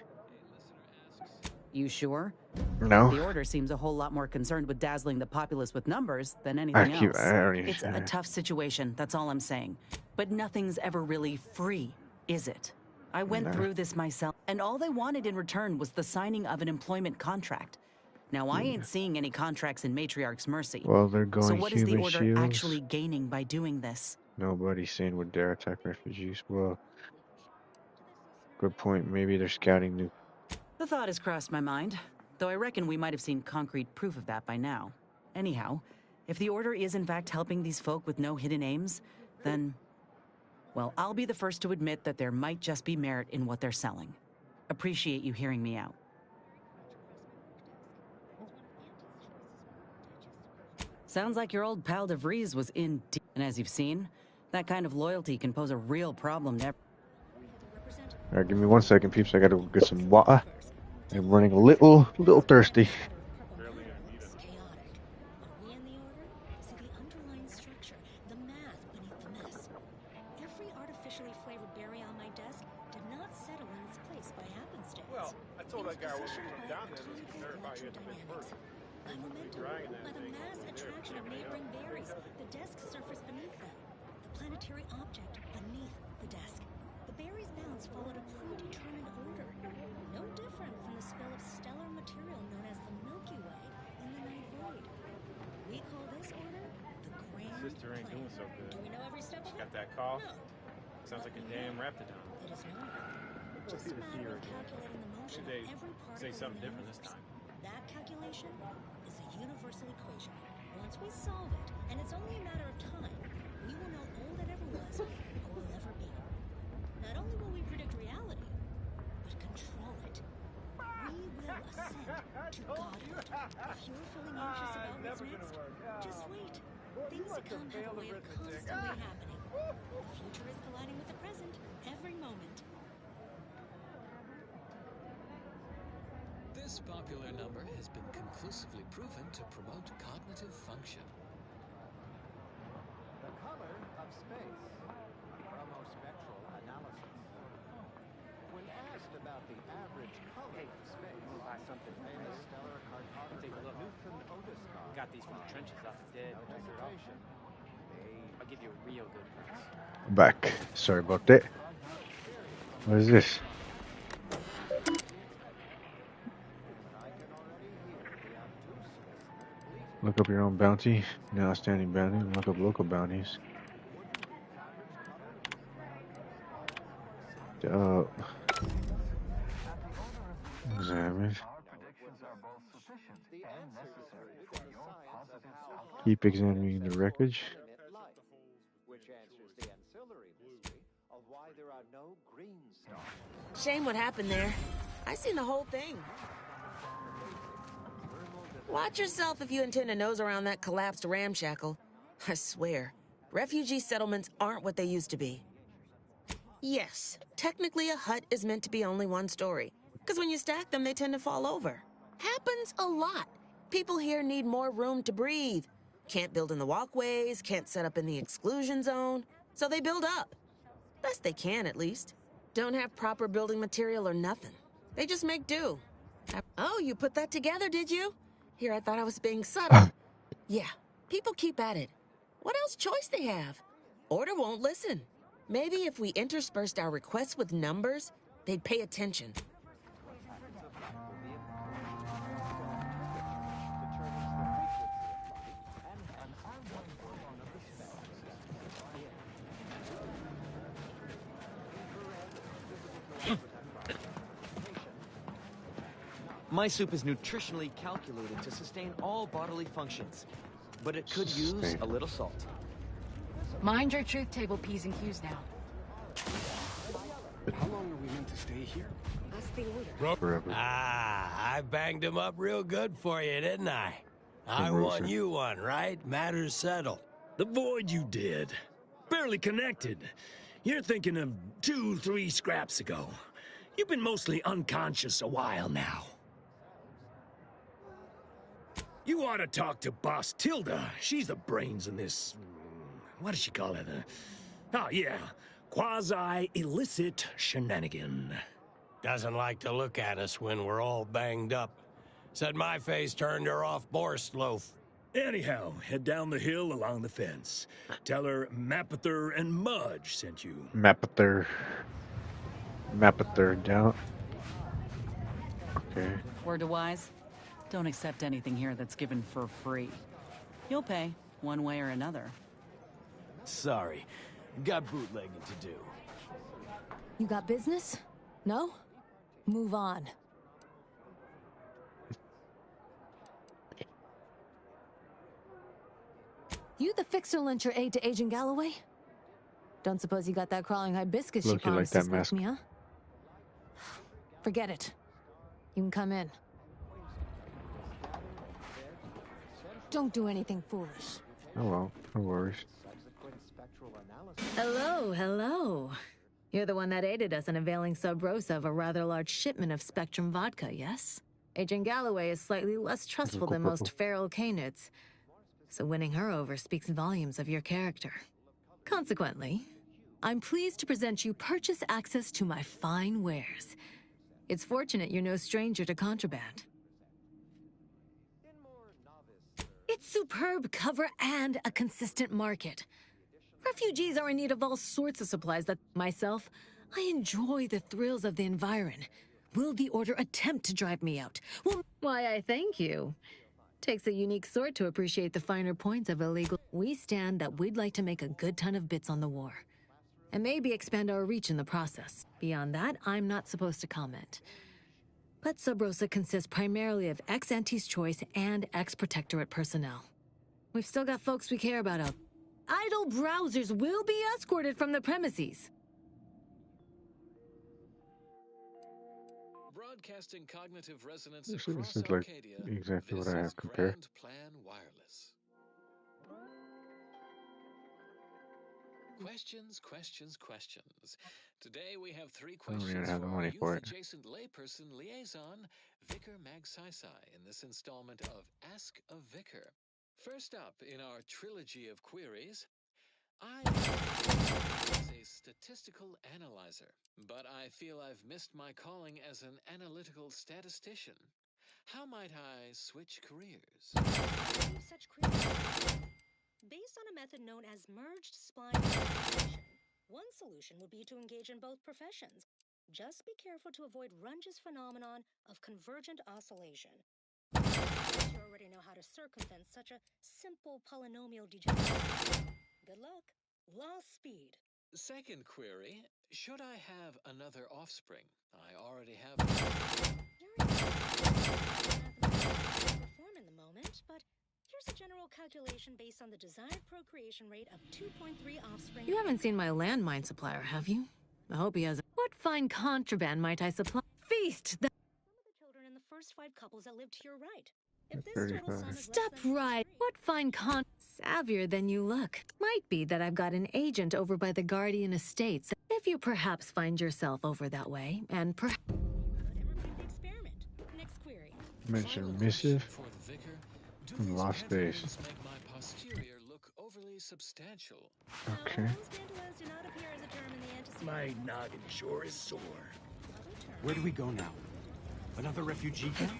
You sure? No. The Order seems a whole lot more concerned with dazzling the populace with numbers than anything else. It's a tough situation, that's all I'm saying. But nothing's ever really free, is it? I went through this myself, and all they wanted in return was the signing of an employment contract. Now, I ain't seeing any contracts in Matriarch's Mercy. Well, they're going So what is the Order shields. actually gaining by doing this? Nobody's saying would dare attack refugees. Well, good point. Maybe they're scouting new. The thought has crossed my mind, though I reckon we might have seen concrete proof of that by now. Anyhow, if the Order is in fact helping these folk with no hidden aims, then... well, I'll be the first to admit that there might just be merit in what they're selling. Appreciate you hearing me out. Sounds like your old pal DeVries was in deep. And as you've seen, that kind of loyalty can pose a real problem to... Alright, give me 1 second, peeps. I gotta go get some water. I'm running a little thirsty. Sister ain't doing so good. Do we know every step of it? Got that cough? No. Sounds like a damn raptidon. It is not. We'll see the theory. Should they say something different this time? That calculation is a universal equation. Once we solve it, and it's only a matter of time, we will know all that ever was or will ever be. Not only will we predict reality, but control it. We will ascend to godhood. If you're feeling anxious about what's next, just wait. Things to come have a way of constantly happening. The future is colliding with the present every moment. This popular number has been conclusively proven to promote cognitive function. The color of space. Chromospectral analysis. When asked about the average color of space, by something famous stellar cartographer Newton Otis got these from the trenches out the dead. I'll give you a real good price. I'm back. Sorry about that. What is this? Look up your own bounty. Now outstanding bounty. Look up local bounties. Examine. Keep examining the wreckage. Shame what happened there. I seen the whole thing. Watch yourself if you intend to nose around that collapsed ramshackle. I swear, refugee settlements aren't what they used to be. Yes, technically a hut is meant to be only one story, because when you stack them, they tend to fall over. Happens a lot. People here need more room to breathe. Can't build in the walkways, can't set up in the exclusion zone, so they build up. Best they can, at least. Don't have proper building material or nothing. They just make do. Oh, you put that together, did you? Here, I thought I was being subtle. Yeah, people keep at it. What else choice they have? Order won't listen. Maybe if we interspersed our requests with numbers, they'd pay attention. My soup is nutritionally calculated to sustain all bodily functions, but it could use a little salt. Mind your truth table P's and Q's now. How long are we meant to stay here? That's the order. Forever. Ah, I banged him up real good for you, didn't I? I won, you won, right? Matters settled. The void you did. Barely connected. You're thinking of 2-3 scraps ago. You've been mostly unconscious a while now. You ought to talk to Boss Tilda. She's the brains in this... What does she call it? Oh, yeah. Quasi-illicit shenanigan. Doesn't like to look at us when we're all banged up. Said my face turned her off Borstloaf. Anyhow, head down the hill along the fence. Tell her Mapother and Mudge sent you. Mapother down. Okay. Word to wise, don't accept anything here that's given for free. You'll pay, one way or another. Sorry, got bootlegging to do. You got business? No? Move on. You the fixer-lyncher aide to Agent Galloway? Don't suppose you got that crawling hibiscus she promised to smoke me, huh? Forget it. You can come in. Don't do anything foolish. Oh well, no worries. Hello, hello. You're the one that aided us in availing Sub Rosa of a rather large shipment of Spectrum vodka, yes? Agent Galloway is slightly less trustful than most feral canids, so winning her over speaks volumes of your character. Consequently, I'm pleased to present you purchase access to my fine wares. It's fortunate you're no stranger to contraband. It's superb cover and a consistent market. Refugees are in need of all sorts of supplies that, myself, I enjoy the thrills of the environ. Will the Order attempt to drive me out? Well, why, I thank you. Takes a unique sort to appreciate the finer points of illegal. We stand that we'd like to make a good ton of bits on the war. And maybe expand our reach in the process. Beyond that, I'm not supposed to comment. But Sub Rosa consists primarily of ex-Anti's Choice and ex-Protectorate personnel. We've still got folks we care about out. Idle browsers will be escorted from the premises. Broadcasting cognitive resonance This across is like Arcadia. exactly This what I is have compared. Grand Plan Wireless. Questions. Today we have 3 I don't questions even have the for money our for it. youth-adjacent layperson liaison, Vicar Magsaysay, in this installment of Ask a Vicar. First up in our trilogy of queries, I am a statistical analyzer, but I feel I've missed my calling as an analytical statistician. How might I switch careers? Such careers based on a method known as merged spline investigation. One solution would be to engage in both professions. Just be careful to avoid Runge's phenomenon of convergent oscillation. You already know how to circumvent such a simple polynomial degeneration. Good luck. Lost speed. Second query, should I have another offspring? I already have. Perform in the moment, but here's a general calculation based on the desired procreation rate of 2.3 offspring. You haven't seen my landmine supplier, have you? I hope he has. What fine contraband might I supply? Fee least that. Children in the first 5 couples that lived to your right. If this total sum is Step right. What fine savvier than you look. Might be that I've got an agent over by the Guardian Estates. If you perhaps find yourself over that way, and perhaps. Next query. Mention missive from Lost Days. Make my posterior look overly substantial. Okay. My noggin sure is sore. Where do we go now? Another refugee camp?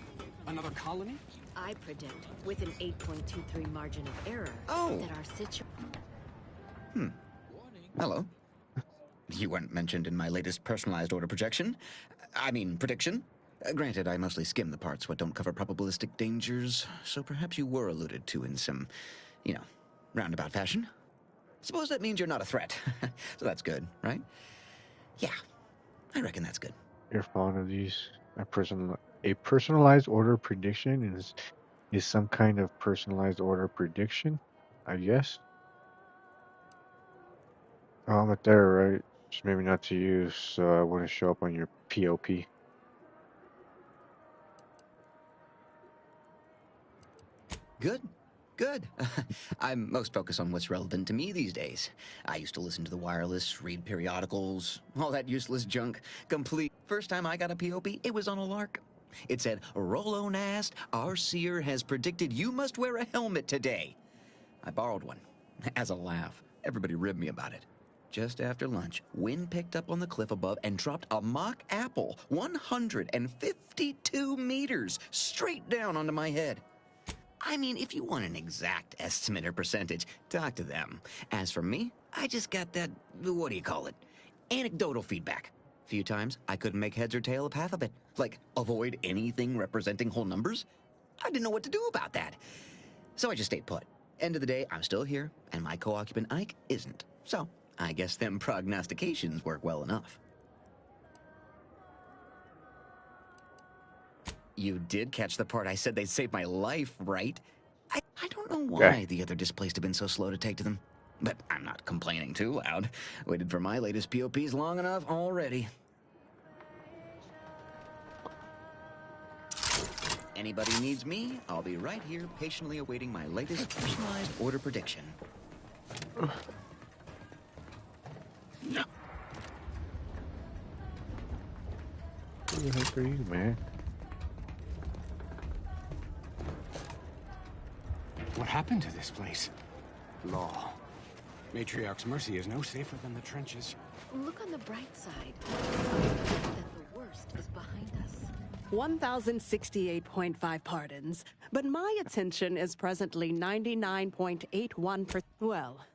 Another colony? I predict, with an 8.23 margin of error, that our situation. Hello. You weren't mentioned in my latest personalized order projection. I mean, prediction. Granted, I mostly skim the parts what don't cover probabilistic dangers, so perhaps you were alluded to in some, roundabout fashion. Suppose that means you're not a threat. So that's good, right? Yeah, I reckon that's good. You're fond of these. A personalized order prediction is some kind of personalized order prediction, I guess. Oh, I'm at there, right? Just maybe not to use, so I wouldn't show up on your POP. Good. I'm most focused on what's relevant to me these days. I used to listen to the wireless, read periodicals, all that useless junk. Complete. First time I got a POP, it was on a lark. It said, Rollo Nast, our seer has predicted you must wear a helmet today. I borrowed one. As a laugh. Everybody ribbed me about it. Just after lunch, wind picked up on the cliff above and dropped a mock apple 152 meters straight down onto my head. I mean, if you want an exact estimate or percentage, talk to them. As for me, I just got that, what do you call it? Anecdotal feedback. A few times, I couldn't make heads or tail of half of it. Like, avoid anything representing whole numbers? I didn't know what to do about that. So I just stayed put. End of the day, I'm still here, and my co-occupant Ike isn't. So, I guess them prognostications work well enough. You did catch the part I said they'd save my life, right? I don't know why the other displaced have been so slow to take to them. But I'm not complaining too loud. Waited for my latest POPs long enough already. Anybody needs me, I'll be right here patiently awaiting my latest personalized order prediction. No. Who the heck are you, man? What happened to this place? Law. Matriarch's Mercy is no safer than the trenches. Look on the bright side. That the worst is behind us. 1,068.5 pardons, but my attention is presently 99.81%. Well,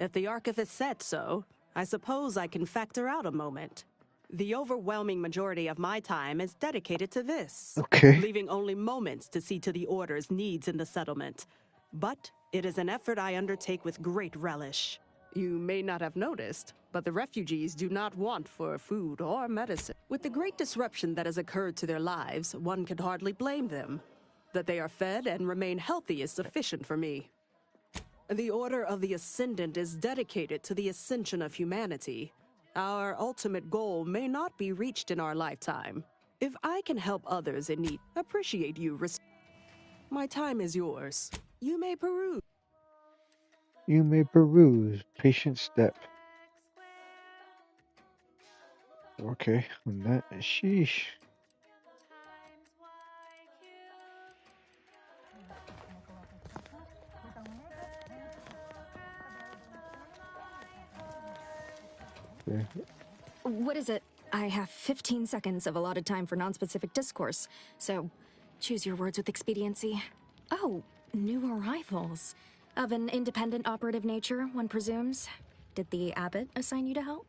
if the archivist said so, I suppose I can factor out a moment. The overwhelming majority of my time is dedicated to this, leaving only moments to see to the Order's needs in the settlement. But it is an effort I undertake with great relish. You may not have noticed, but the refugees do not want for food or medicine. With the great disruption that has occurred to their lives, one can hardly blame them. That they are fed and remain healthy is sufficient for me. The Order of the Ascendant is dedicated to the ascension of humanity. Our ultimate goal may not be reached in our lifetime. If I can help others in need, appreciate you. My time is yours. You may peruse. You may peruse. Patient step. Okay, on that, sheesh. Okay. What is it? I have 15 seconds of allotted time for non-specific discourse, so choose your words with expediency. Oh, new arrivals. Of an independent operative nature, one presumes. Did the abbot assign you to help?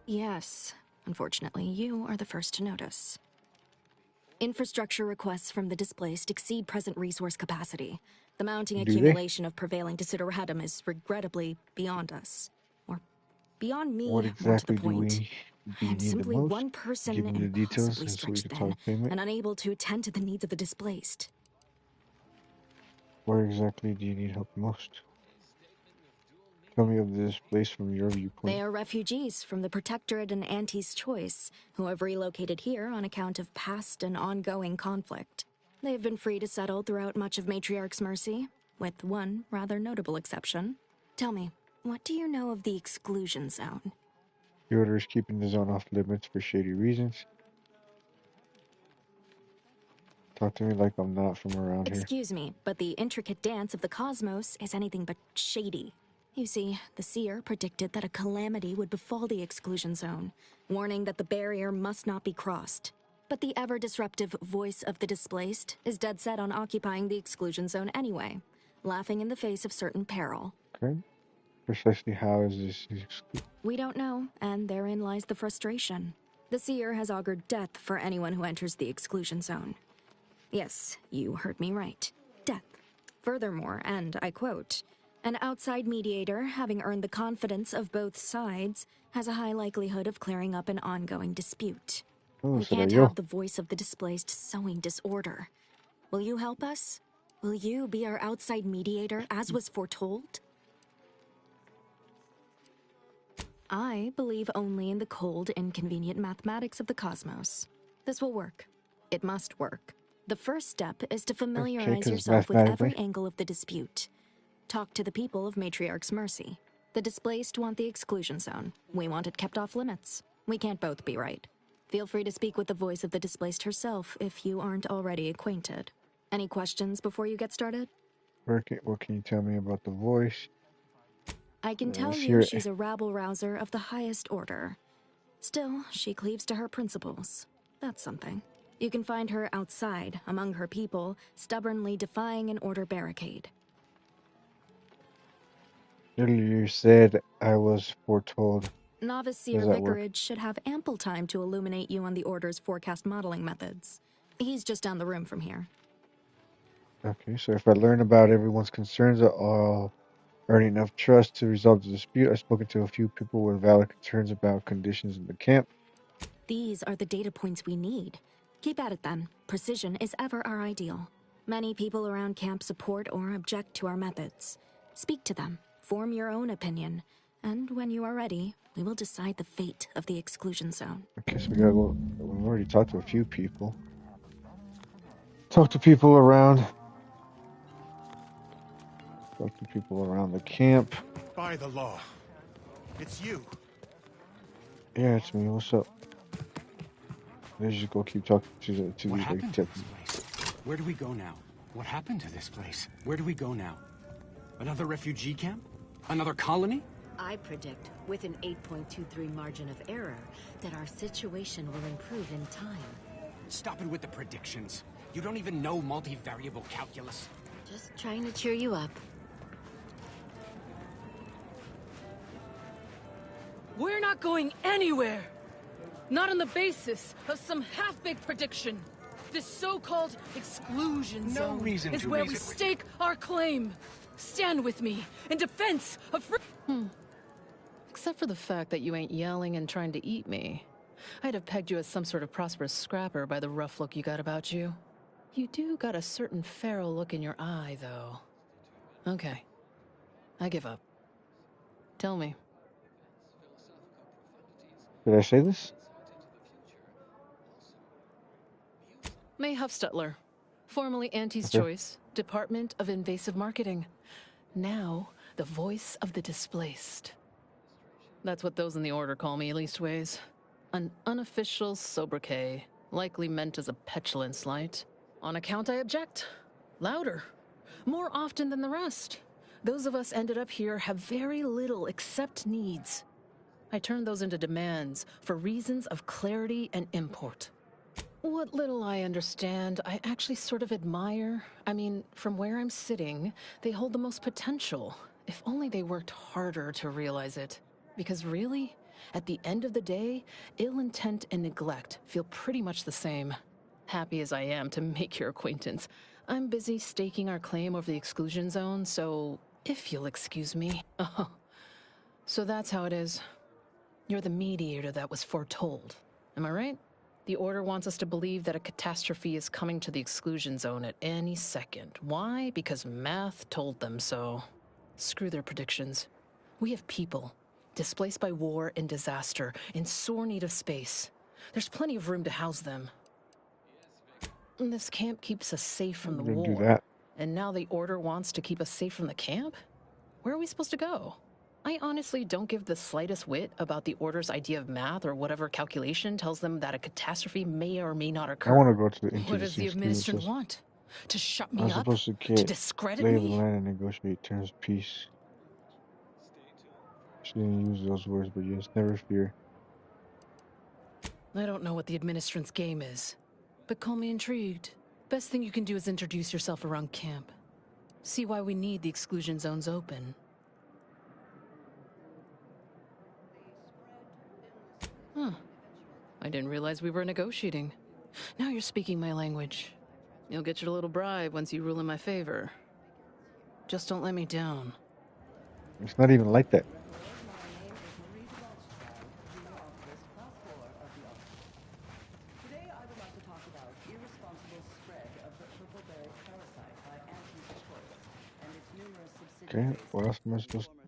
Yes. Unfortunately, you are the first to notice. Infrastructure requests from the displaced exceed present resource capacity. The mounting accumulation of prevailing desideratum is regrettably beyond us. Or beyond me, what exactly more to the point. I am simply most? one person Give me the and details possibly so we stretched can thin, talk and unable to attend to the needs of the displaced. Where exactly do you need help most? Tell me of this place from your viewpoint. They are refugees from the Protectorate and Auntie's Choice, who have relocated here on account of past and ongoing conflict. They have been free to settle throughout much of Matriarch's Mercy, with one rather notable exception. Tell me, what do you know of the Exclusion Zone? The Order is keeping the zone off limits for shady reasons. Talk to me like I'm not from around here. Excuse me, but the intricate dance of the cosmos is anything but shady. You see, the Seer predicted that a calamity would befall the Exclusion Zone, warning that the barrier must not be crossed. But the ever-disruptive voice of the displaced is dead set on occupying the Exclusion Zone anyway, laughing in the face of certain peril. Okay. Precisely how is this We don't know, and therein lies the frustration. The Seer has augured death for anyone who enters the Exclusion Zone. Yes, you heard me right. Death. Furthermore, and I quote, an outside mediator, having earned the confidence of both sides, has a high likelihood of clearing up an ongoing dispute. We can't have the voice of the displaced sowing disorder. Will you help us? Will you be our outside mediator, as was foretold? I believe only in the cold, inconvenient mathematics of the cosmos. This will work. It must work. The first step is to familiarize yourself with every angle of the dispute. Talk to the people of Matriarch's Mercy. The displaced want the Exclusion Zone. We want it kept off limits. We can't both be right. Feel free to speak with the voice of the displaced herself if you aren't already acquainted. Any questions before you get started? What can you tell me about the voice? I can tell you she's a rabble-rouser of the highest order. Still, she cleaves to her principles. That's something. You can find her outside, among her people, stubbornly defying an order barricade. Earlier you said I was foretold. Novice Seer Vicarage should have ample time to illuminate you on the Order's forecast modeling methods. He's just down the room from here. Okay, so if I learn about everyone's concerns, I'll earn enough trust to resolve the dispute. I've spoken to a few people with valid concerns about conditions in the camp. These are the data points we need. Keep at it then. Precision is ever our ideal. Many people around camp support or object to our methods. Speak to them, form your own opinion, and when you are ready, we will decide the fate of the Exclusion Zone. Okay, so we've already talked to a few people. Talk to people around. Talk to people around the camp. By the law. It's you. Yeah, it's me. What's up? Let's just go keep talking to these like tips. Where do we go now? What happened to this place? Where do we go now? Another refugee camp? Another colony? I predict, with an 8.23 margin of error, that our situation will improve in time. Stop it with the predictions. You don't even know multivariable calculus. Just trying to cheer you up. We're not going anywhere! Not on the basis of some half-baked prediction. This so-called exclusion zone is where we stake our claim. Stand with me in defense of Except for the fact that you ain't yelling and trying to eat me. I'd have pegged you as some sort of prosperous scrapper by the rough look you got about you. You do got a certain feral look in your eye, though. Okay. I give up. Tell me. Did I say this? May Huffstutler, formerly Auntie's Choice, Department of Invasive Marketing. Now, the voice of the displaced. That's what those in the Order call me, leastways. An unofficial sobriquet, likely meant as a petulant slight. On account I object. Louder. More often than the rest. Those of us ended up here have very little except needs. I turn those into demands for reasons of clarity and import. What little I understand, I actually sort of admire. I mean, from where I'm sitting, they hold the most potential. If only they worked harder to realize it. Because really, at the end of the day, ill intent and neglect feel pretty much the same. Happy as I am to make your acquaintance, I'm busy staking our claim over the Exclusion Zone, so if you'll excuse me. Oh, so that's how it is. You're the mediator that was foretold. Am I right? The Order wants us to believe that a catastrophe is coming to the Exclusion Zone at any second. Why? Because math told them so. Screw their predictions. We have people displaced by war and disaster, in sore need of space. There's plenty of room to house them. And this camp keeps us safe from the war. Do that. And now the Order wants to keep us safe from the camp? Where are we supposed to go? I honestly don't give the slightest whit about the Order's idea of math or whatever calculation tells them that a catastrophe may or may not occur. I want to go to the What does the administration want? To shut me up? To discredit lay of me? the land and negotiate terms of peace. She didn't use those words, but yes, never fear. I don't know what the administrant's game is, but call me intrigued. Best thing you can do is introduce yourself around camp. See why we need the exclusion zones open. Huh. I didn't realize we were negotiating. Now you're speaking my language. You'll get your little bribe once you rule in my favor. Just don't let me down. It's not even like that. Okay, what else am I supposed to...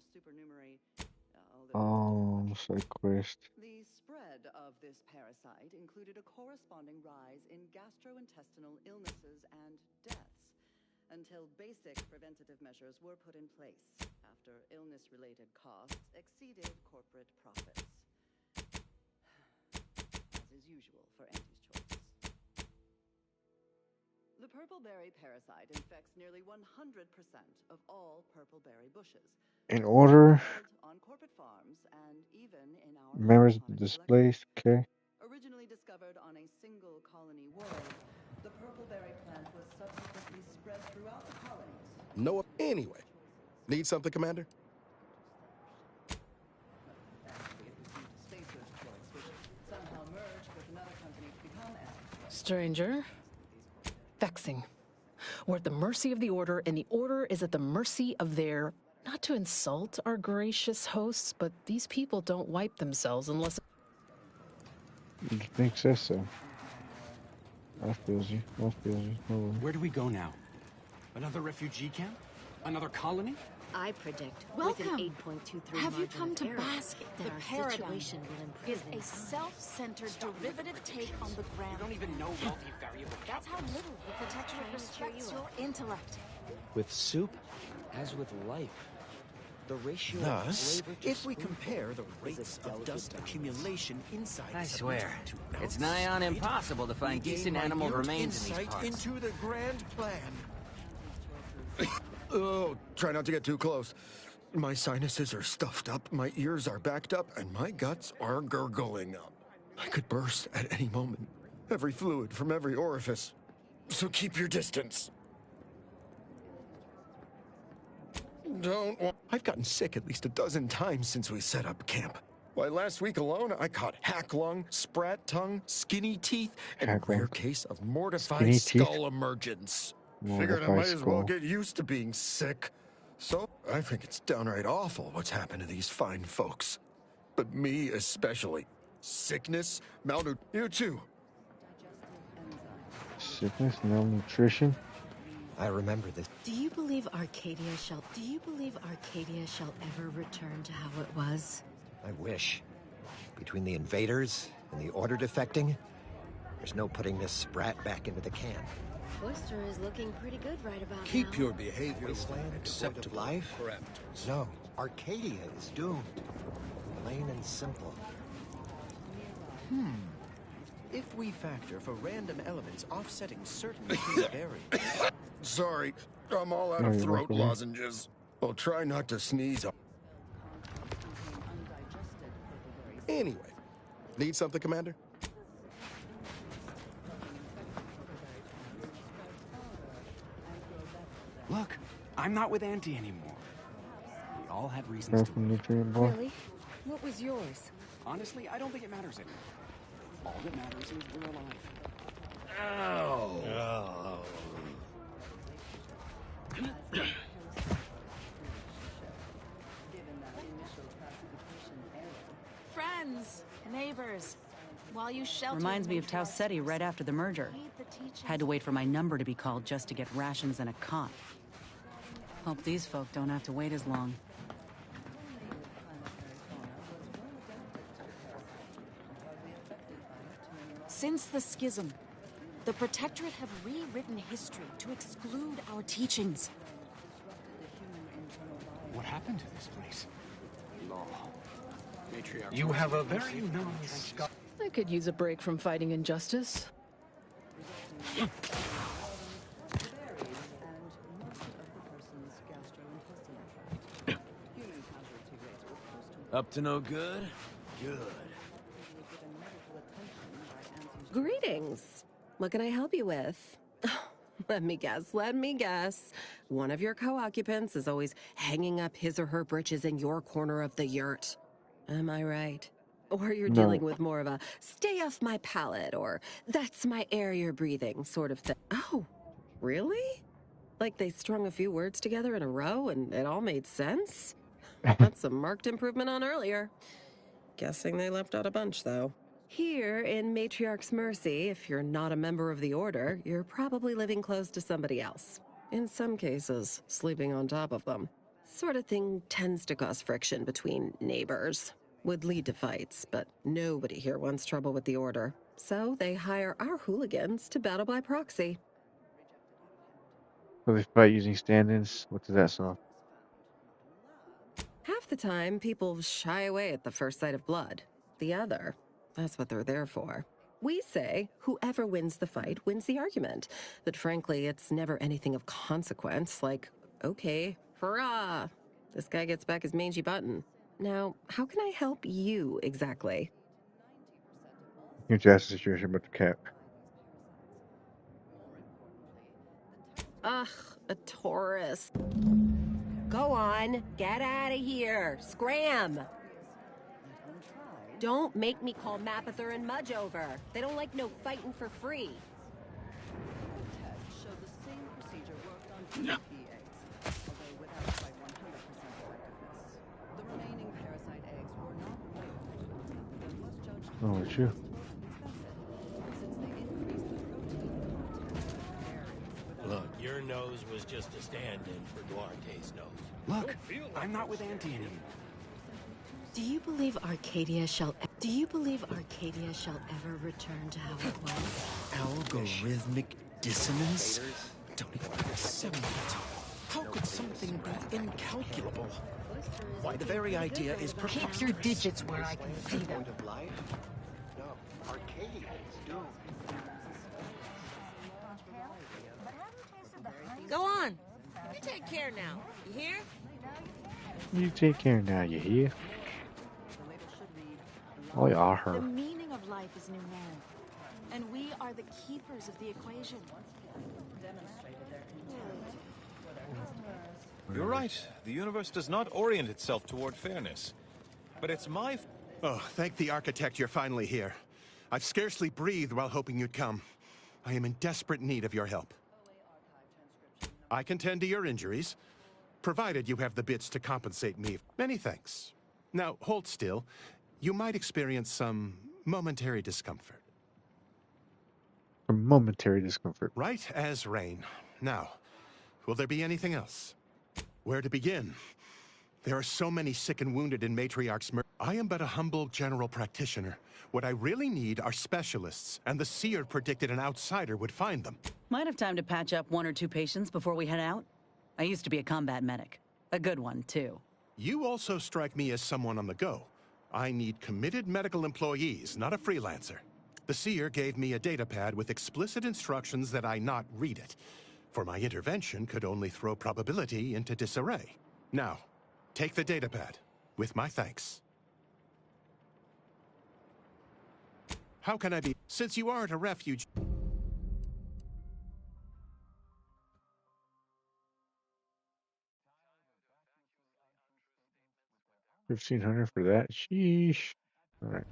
side quest. The spread of this parasite included a corresponding rise in gastrointestinal illnesses and deaths, until basic preventative measures were put in place after illness-related costs exceeded corporate profits. As is usual for Auntie's Choice. The purpleberry parasite infects nearly 100% of all purpleberry bushes. In order, on corporate farms and even in our members of the displaced, okay. Originally discovered on a single colony world, the purpleberry plant was subsequently spread throughout the colonies. No, anyway. Need something, Commander? Stranger. Vexing. We're at the mercy of the Order, and the Order is at the mercy of their... Not to insult our gracious hosts, but these people don't wipe themselves unless... You think so? I feels you. I feels you. No worries. Where do we go now? Another refugee camp? Another colony? I predict Welcome. with an 8.23 Have you margin come of to error bask? that The our paradigm situation will improve is in a self-centered derivative take on the grand. You don't even know multivariable. That's how little the Protectorate respects your intellect. With soup, as with life, the ratio of Thus, flavor to if we sweetness compare the is a rates of delicate dust balance. accumulation inside I the swear, subatomic it's nigh on impossible to find we gain decent animal minute remains in these insight parts. into the grand plan. Oh, try not to get too close. My sinuses are stuffed up, my ears are backed up, and my guts are gurgling up. I could burst at any moment. Every fluid from every orifice. So keep your distance. I've gotten sick at least a dozen times since we set up camp. Why, last week alone, I caught hack lung, sprat tongue, skinny teeth, and a rare case of mortified skull emergence. Figured I might as well get used to being sick. So, I think it's downright awful what's happened to these fine folks. But me especially. Sickness, malnutrition. You too. Sickness, malnutrition. I remember this. Do you believe Arcadia shall ever return to how it was? I wish. Between the invaders and the Order defecting, there's no putting this sprat back into the can. Cloister is looking pretty good right about now. Keep your behavior wasteland acceptable life. No, Arcadia is doomed. Plain and simple. If we factor for random elements offsetting certain key variables... Sorry, I'm all out of throat lozenges. I'll try not to sneeze. Anyway. Need something, Commander? Look, I'm not with Auntie anymore. We all had reasons to leave. Really? What was yours? Honestly, I don't think it matters anymore. All that matters is we're alive. Oh. Friends, neighbors, while you shelter... Reminds me of Tau Ceti right after the merger. Had to wait for my number to be called just to get rations and a cot. Hope these folk don't have to wait as long. Since the schism, the Protectorate have rewritten history to exclude our teachings. What happened to this place? Law. Matriarch. You have a very nice... I could use a break from fighting injustice. Up to no good? Good. Greetings. What can I help you with? Let me guess. One of your co-occupants is always hanging up his or her britches in your corner of the yurt. Am I right? Or you're dealing with more of a stay off my palate or that's my air you're breathing sort of thing. Oh, really? Like they strung a few words together in a row and it all made sense? That's a marked improvement on earlier. Guessing they left out a bunch, though. Here in Matriarch's Mercy, if you're not a member of the Order, you're probably living close to somebody else. In some cases, sleeping on top of them. Sort of thing tends to cause friction between neighbors. Would lead to fights, but nobody here wants trouble with the Order. So they hire our hooligans to battle by proxy. So they fight using stand-ins? What does that solve? Half the time, people shy away at the first sight of blood. The other, that's what they're there for. We say whoever wins the fight wins the argument. But frankly, it's never anything of consequence, like, okay, hurrah! This guy gets back his mangy button. Now, how can I help you exactly? You need to ask the situation about the cat. Ugh, a tourist. Go on, get out of here. Scram! Don't make me call Mapother and Mudge over. They don't like no fighting for free. No. Oh, it's you. Look, your nose was just a stand-in for Duarte's nose. Look, I'm not with Auntie anymore. Do you believe Arcadia shall ever return to how it was? Algorithmic dissonance? Don't even understand it. How could something be incalculable? Why, the very idea is Keep your digits where I can see them. No, Arcadia is doomed. Go on. You take care now. You hear? You take care now, you hear? Oh, you are The her. meaning of life is numeric, and we are the keepers of the equation. You're right. The universe does not orient itself toward fairness. But it's my... Oh, thank the architect you're finally here. I've scarcely breathed while hoping you'd come. I am in desperate need of your help. I can tend to your injuries, provided you have the bits to compensate me. Many thanks. Now, hold still. You might experience some momentary discomfort. A momentary discomfort. Right as rain. Now, will there be anything else? Where to begin? There are so many sick and wounded in Matriarch's Mercy. I am but a humble general practitioner. What I really need are specialists, and the seer predicted an outsider would find them. Might have time to patch up 1 or 2 patients before we head out. I used to be a combat medic. A good one, too. You also strike me as someone on the go. I need committed medical employees, not a freelancer. The seer gave me a datapad with explicit instructions that I not read it, for my intervention could only throw probability into disarray. Now, take the datapad, with my thanks. How can I be... Since you aren't a refuge... $1,500 for that? Sheesh. Alright.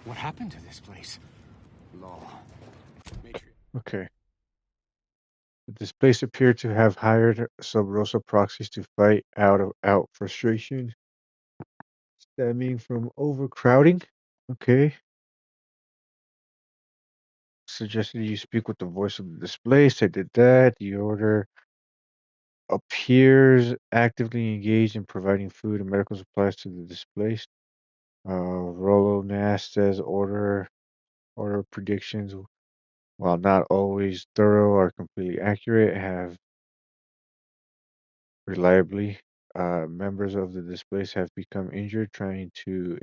What happened to this place? Law. Okay. displaced appear to have hired Sub Rosa proxies to fight out frustration stemming from overcrowding. Okay. Suggested you speak with the voice of the displaced. I did that. The order appears actively engaged in providing food and medical supplies to the displaced. Rolo Nast says order predictions, while not always thorough or completely accurate, have reliably members of the displaced have become injured trying to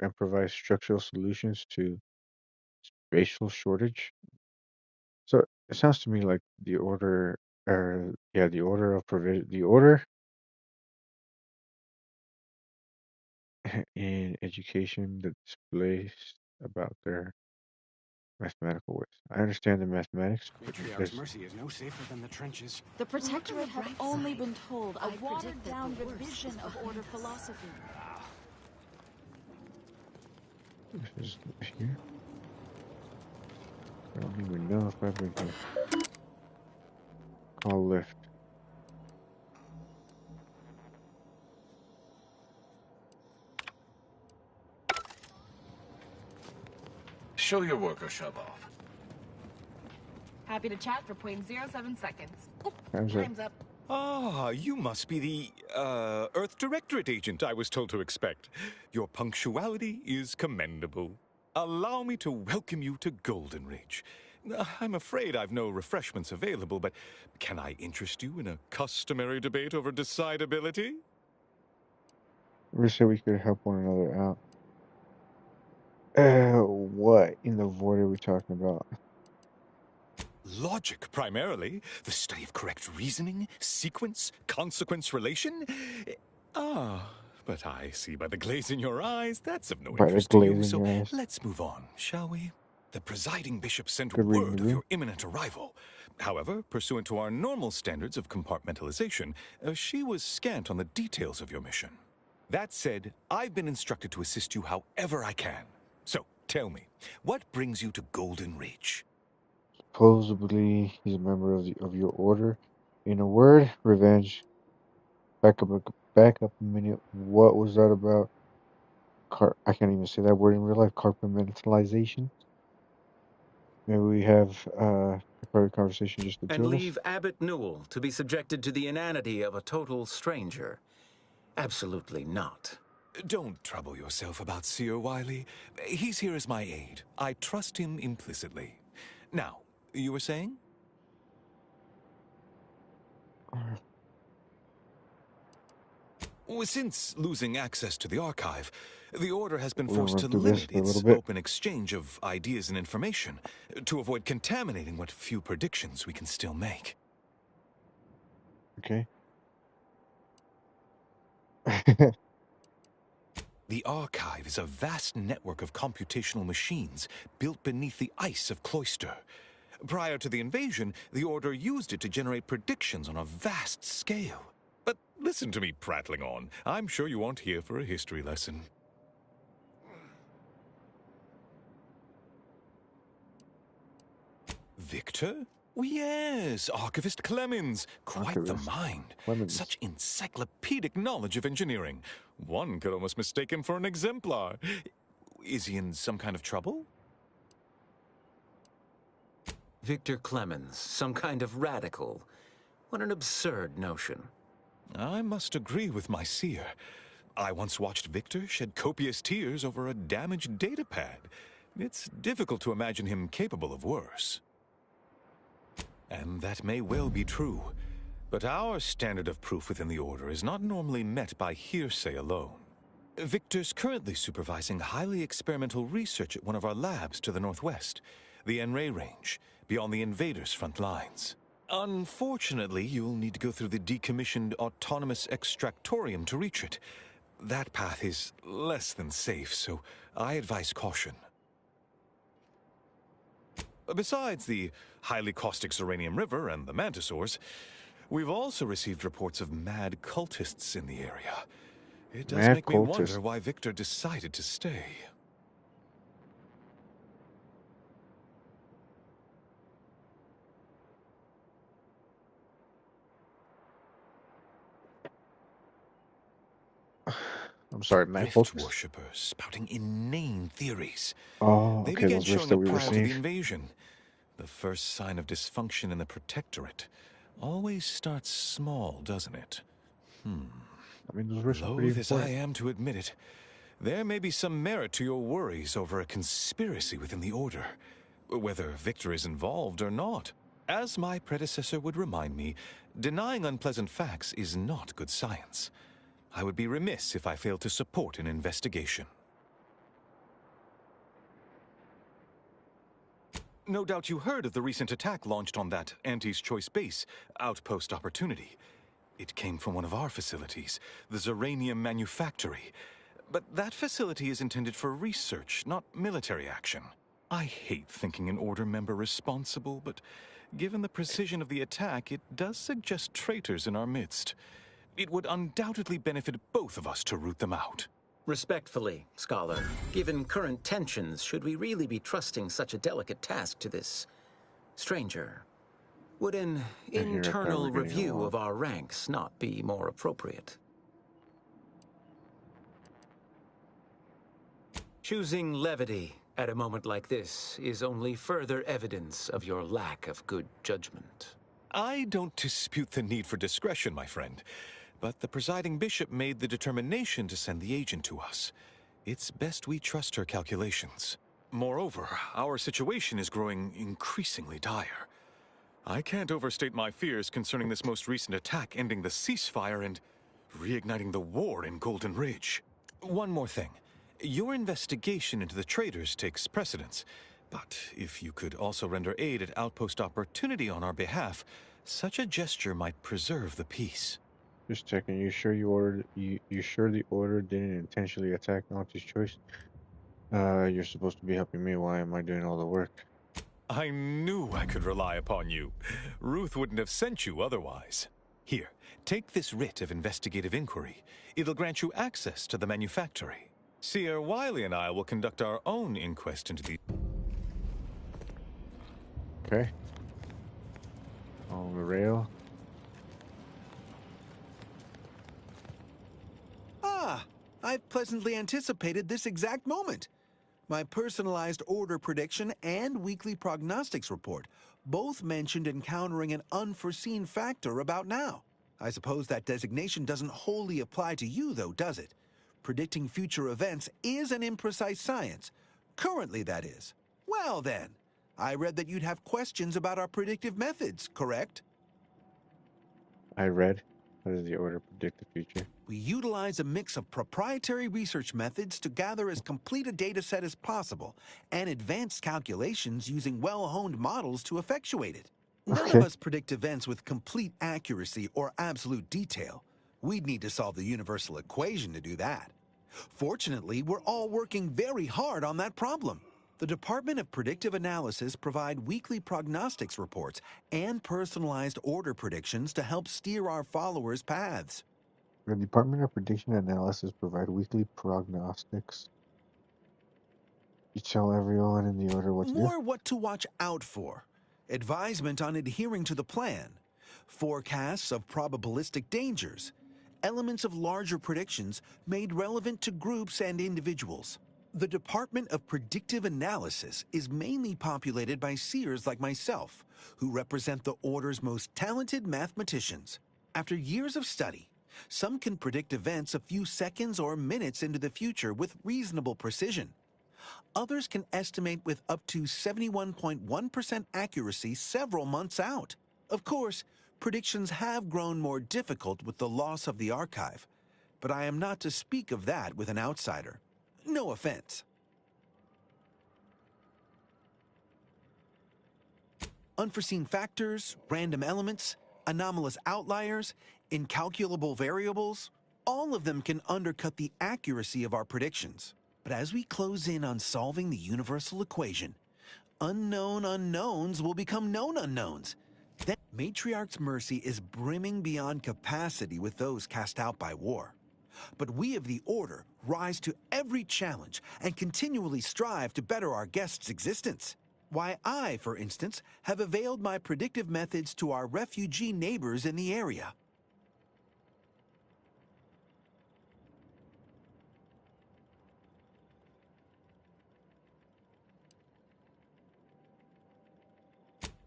improvise structural solutions to spatial shortage. So it sounds to me like the order, or yeah, the order of provision, the order in education that displays about their mathematical ways. I understand the mathematics, but Matriarch's mercy is no safer than the trenches. The Protectorate have only been told a watered-down revision of Order philosophy. This is here. I don't even know if I've been here. Call lift. Show your work or shove off. Happy to chat for 0.07 seconds. Time's up. Ah, you must be the, Earth Directorate agent I was told to expect. Your punctuality is commendable. Allow me to welcome you to Golden Ridge. I'm afraid I've no refreshments available, but can I interest you in a customary debate over decidability? We said we could help one another out. What in the void are we talking about? Logic, primarily. The study of correct reasoning, sequence, consequence relation. Ah, but I see by the glaze in your eyes, that's of no interest to you, so let's move on, shall we? The presiding bishop sent word of your imminent arrival. However, pursuant to our normal standards of compartmentalization, she was scant on the details of your mission. That said, I've been instructed to assist you however I can. So, tell me, what brings you to Golden Ridge? Supposedly, he's a member of your order. In a word, revenge. Back up a minute. What was that about? I can't even say that word in real life. Compartmentalization. Maybe we have a private conversation, just the two And of us. leave Abbot Newell to be subjected to the inanity of a total stranger. Absolutely not. Don't trouble yourself about Seer Wiley. He's here as my aide. I trust him implicitly. Now, you were saying? Since losing access to the archive, the Order has been forced to limit its open exchange of ideas and information to avoid contaminating what few predictions we can still make. Okay. The archive is a vast network of computational machines built beneath the ice of Cloister. Prior to the invasion, the Order used it to generate predictions on a vast scale. But listen to me prattling on. I'm sure you aren't here for a history lesson. Victor? Oh, yes, Archivist Clemens. Quite the mind. Such encyclopedic knowledge of engineering. One could almost mistake him for an exemplar. Is he in some kind of trouble? Victor Clemens, some kind of radical. What an absurd notion. I must agree with my seer. I once watched Victor shed copious tears over a damaged datapad. It's difficult to imagine him capable of worse. And that may well be true. But our standard of proof within the Order is not normally met by hearsay alone. Victor's currently supervising highly experimental research at one of our labs to the northwest, the Enray Range, beyond the invaders' front lines. Unfortunately, you'll need to go through the decommissioned autonomous extractorium to reach it. That path is less than safe, so I advise caution. Besides the highly caustic Zeranium River and the Mantisaurs, we've also received reports of mad cultists in the area. It does make me wonder why Victor decided to stay. I'm sorry, Matt Rift Focus. worshippers spouting inane theories. Oh, They okay, began those rifts showing that up we were prior to the seeing. invasion. The first sign of dysfunction in the Protectorate always starts small, doesn't it? I mean, those rifts are pretty Loath as I important. am to admit it, there may be some merit to your worries over a conspiracy within the Order, whether Victor is involved or not. As my predecessor would remind me, denying unpleasant facts is not good science. I would be remiss if I failed to support an investigation. No doubt you heard of the recent attack launched on that Auntie's Choice base, Outpost Opportunity. It came from one of our facilities, the Zeranium Manufactory. But that facility is intended for research, not military action. I hate thinking an Order member responsible, but given the precision of the attack, it does suggest traitors in our midst. It would undoubtedly benefit both of us to root them out. Respectfully, Scholar, given current tensions, should we really be trusting such a delicate task to this stranger? Would an internal review of our ranks not be more appropriate? Choosing levity at a moment like this is only further evidence of your lack of good judgment. I don't dispute the need for discretion, my friend, but the presiding bishop made the determination to send the agent to us. It's best we trust her calculations. Moreover, our situation is growing increasingly dire. I can't overstate my fears concerning this most recent attack ending the ceasefire and reigniting the war in Golden Ridge. One more thing. Your investigation into the traitors takes precedence, but if you could also render aid at Outpost Opportunity on our behalf, such a gesture might preserve the peace. Just checking. You sure you ordered? You sure the Order didn't intentionally attack Auntie's Choice? You're supposed to be helping me. Why am I doing all the work? I knew I could rely upon you. Ruth wouldn't have sent you otherwise. Here, take this writ of investigative inquiry. It'll grant you access to the manufactory. Seer Wiley and I will conduct our own inquest into the... Okay. On the rail. Ah, I've pleasantly anticipated this exact moment. My personalized Order prediction and weekly prognostics report both mentioned encountering an unforeseen factor about now. I suppose that designation doesn't wholly apply to you, though, does it? Predicting future events is an imprecise science. Currently, that is. Well, then. I read that you'd have questions about our predictive methods, correct? I read. How does the Order predict the future? We utilize a mix of proprietary research methods to gather as complete a data set as possible, and advanced calculations using well-honed models to effectuate it. None of us predict events with complete accuracy or absolute detail. We'd need to solve the universal equation to do that. Fortunately, we're all working very hard on that problem. The Department of Predictive Analysis provide weekly prognostics reports and personalized Order predictions to help steer our followers' paths. The Department of Prediction Analysis provide weekly prognostics. You tell everyone in the Order what to do? More what to watch out for. Advisement on adhering to the plan. Forecasts of probabilistic dangers. Elements of larger predictions made relevant to groups and individuals. The Department of Predictive Analysis is mainly populated by seers like myself, who represent the Order's most talented mathematicians. After years of study, some can predict events a few seconds or minutes into the future with reasonable precision. Others can estimate with up to 71.1% accuracy several months out. Of course, predictions have grown more difficult with the loss of the archive, but I am not to speak of that with an outsider. No offense. Unforeseen factors, random elements, anomalous outliers, incalculable variables, all of them can undercut the accuracy of our predictions. But as we close in on solving the universal equation, unknown unknowns will become known unknowns. Then Matriarch's mercy is brimming beyond capacity with those cast out by war. But we of the Order rise to every challenge and continually strive to better our guests' existence. Why, I, for instance, have availed my predictive methods to our refugee neighbors in the area.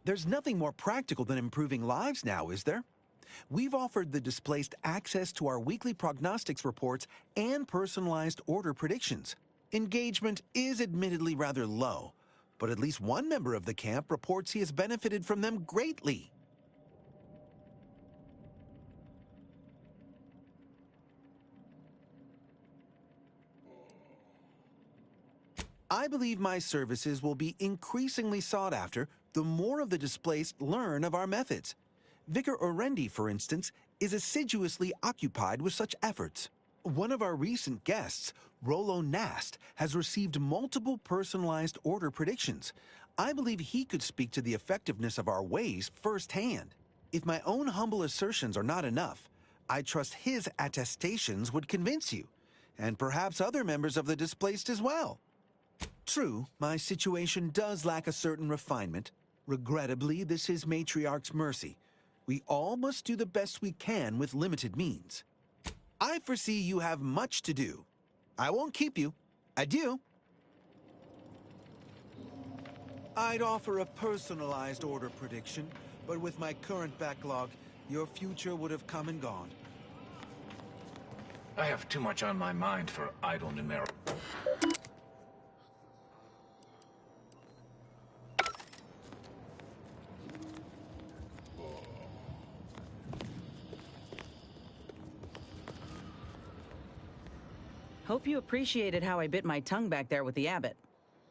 There's nothing more practical than improving lives now, is there? We've offered the displaced access to our weekly prognostics reports and personalized order predictions. Engagement is admittedly rather low, but at least one member of the camp reports he has benefited from them greatly. I believe my services will be increasingly sought after the more of the displaced learn of our methods. Vicar Orendi, for instance, is assiduously occupied with such efforts. One of our recent guests, Rollo Nast, has received multiple personalized order predictions. I believe he could speak to the effectiveness of our ways firsthand. If my own humble assertions are not enough, I trust his attestations would convince you, and perhaps other members of the displaced as well. True, my situation does lack a certain refinement. Regrettably, this is Matriarch's mercy. We all must do the best we can with limited means. I foresee you have much to do. I won't keep you. Adieu. I'd offer a personalized order prediction, but with my current backlog, your future would have come and gone. I have too much on my mind for idle numeric. Hope you appreciated how I bit my tongue back there with the abbot.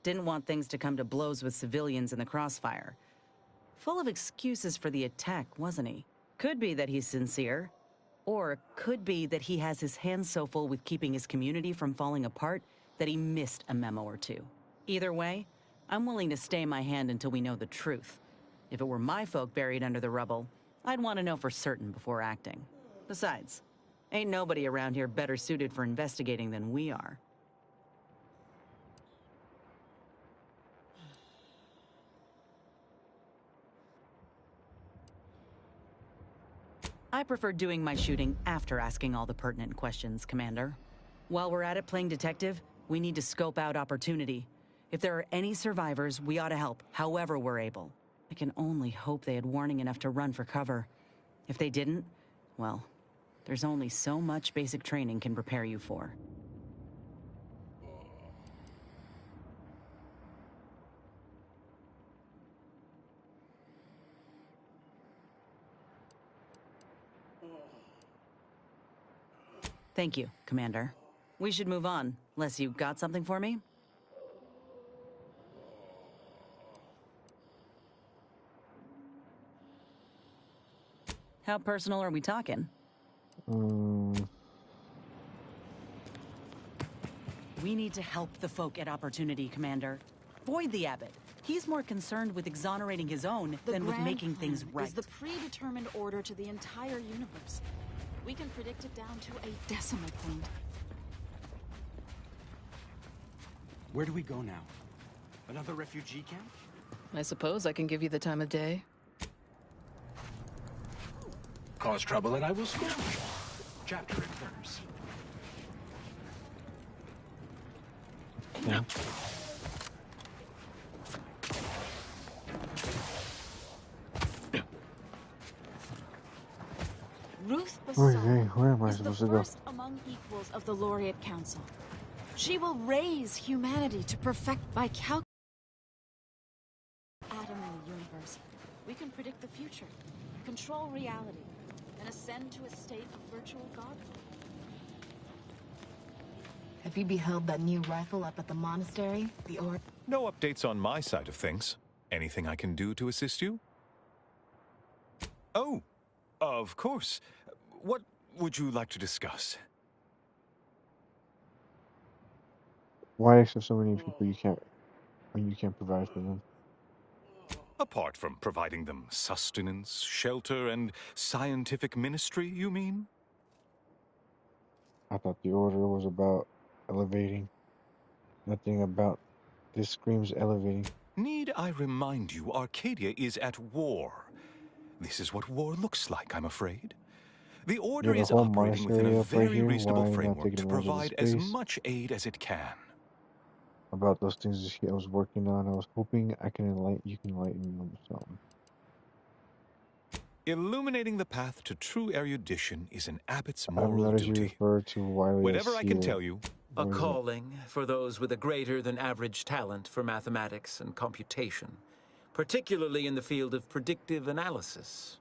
Didn't want things to come to blows with civilians in the crossfire. Full of excuses for the attack, wasn't he? Could be that he's sincere. Or could be that he has his hands so full with keeping his community from falling apart that he missed a memo or two. Either way, I'm willing to stay my hand until we know the truth. If it were my folk buried under the rubble, I'd want to know for certain before acting. Besides, ain't nobody around here better suited for investigating than we are. I prefer doing my shooting after asking all the pertinent questions, Commander. While we're at it playing detective, we need to scope out opportunity. If there are any survivors, we ought to help, however we're able. I can only hope they had warning enough to run for cover. If they didn't, well, there's only so much basic training can prepare you for. Thank you, Commander. We should move on, unless you got something for me? How personal are we talking? We need to help the folk at Opportunity, Commander. Void the Abbot. He's more concerned with exonerating his own than with making things right. Is the predetermined order to the entire universe. We can predict it down to a decimal point. Where do we go now? Another refugee camp? I suppose I can give you the time of day. Cause trouble and I will spare you. Chapter and verse. Yeah. Ruth Where Basal am I is the supposed to go? first among equals of the Laureate Council. She will raise humanity to perfect by calculating atom in the universe. We can predict the future, control reality, and ascend to a state of virtual godhood. Have you beheld that new rifle up at the monastery? No updates on my side of things. Anything I can do to assist you? Oh, of course. What would you like to discuss? Why accept so many people you can't provide for them? Apart from providing them sustenance, shelter, and scientific ministry, you mean? I thought the order was about elevating. Nothing about this screams elevating. Need I remind you, Arcadia is at war. This is what war looks like, I'm afraid. The Order is operating within a very reasonable framework to provide as much aid as it can. About those things I was working on, I was hoping you can enlighten me on something. Illuminating the path to true erudition is an abbot's I've moral noticed you duty. refer to Wiley Whatever as I can seer. tell you, A What is it? calling for those with a greater than average talent for mathematics and computation, particularly in the field of predictive analysis.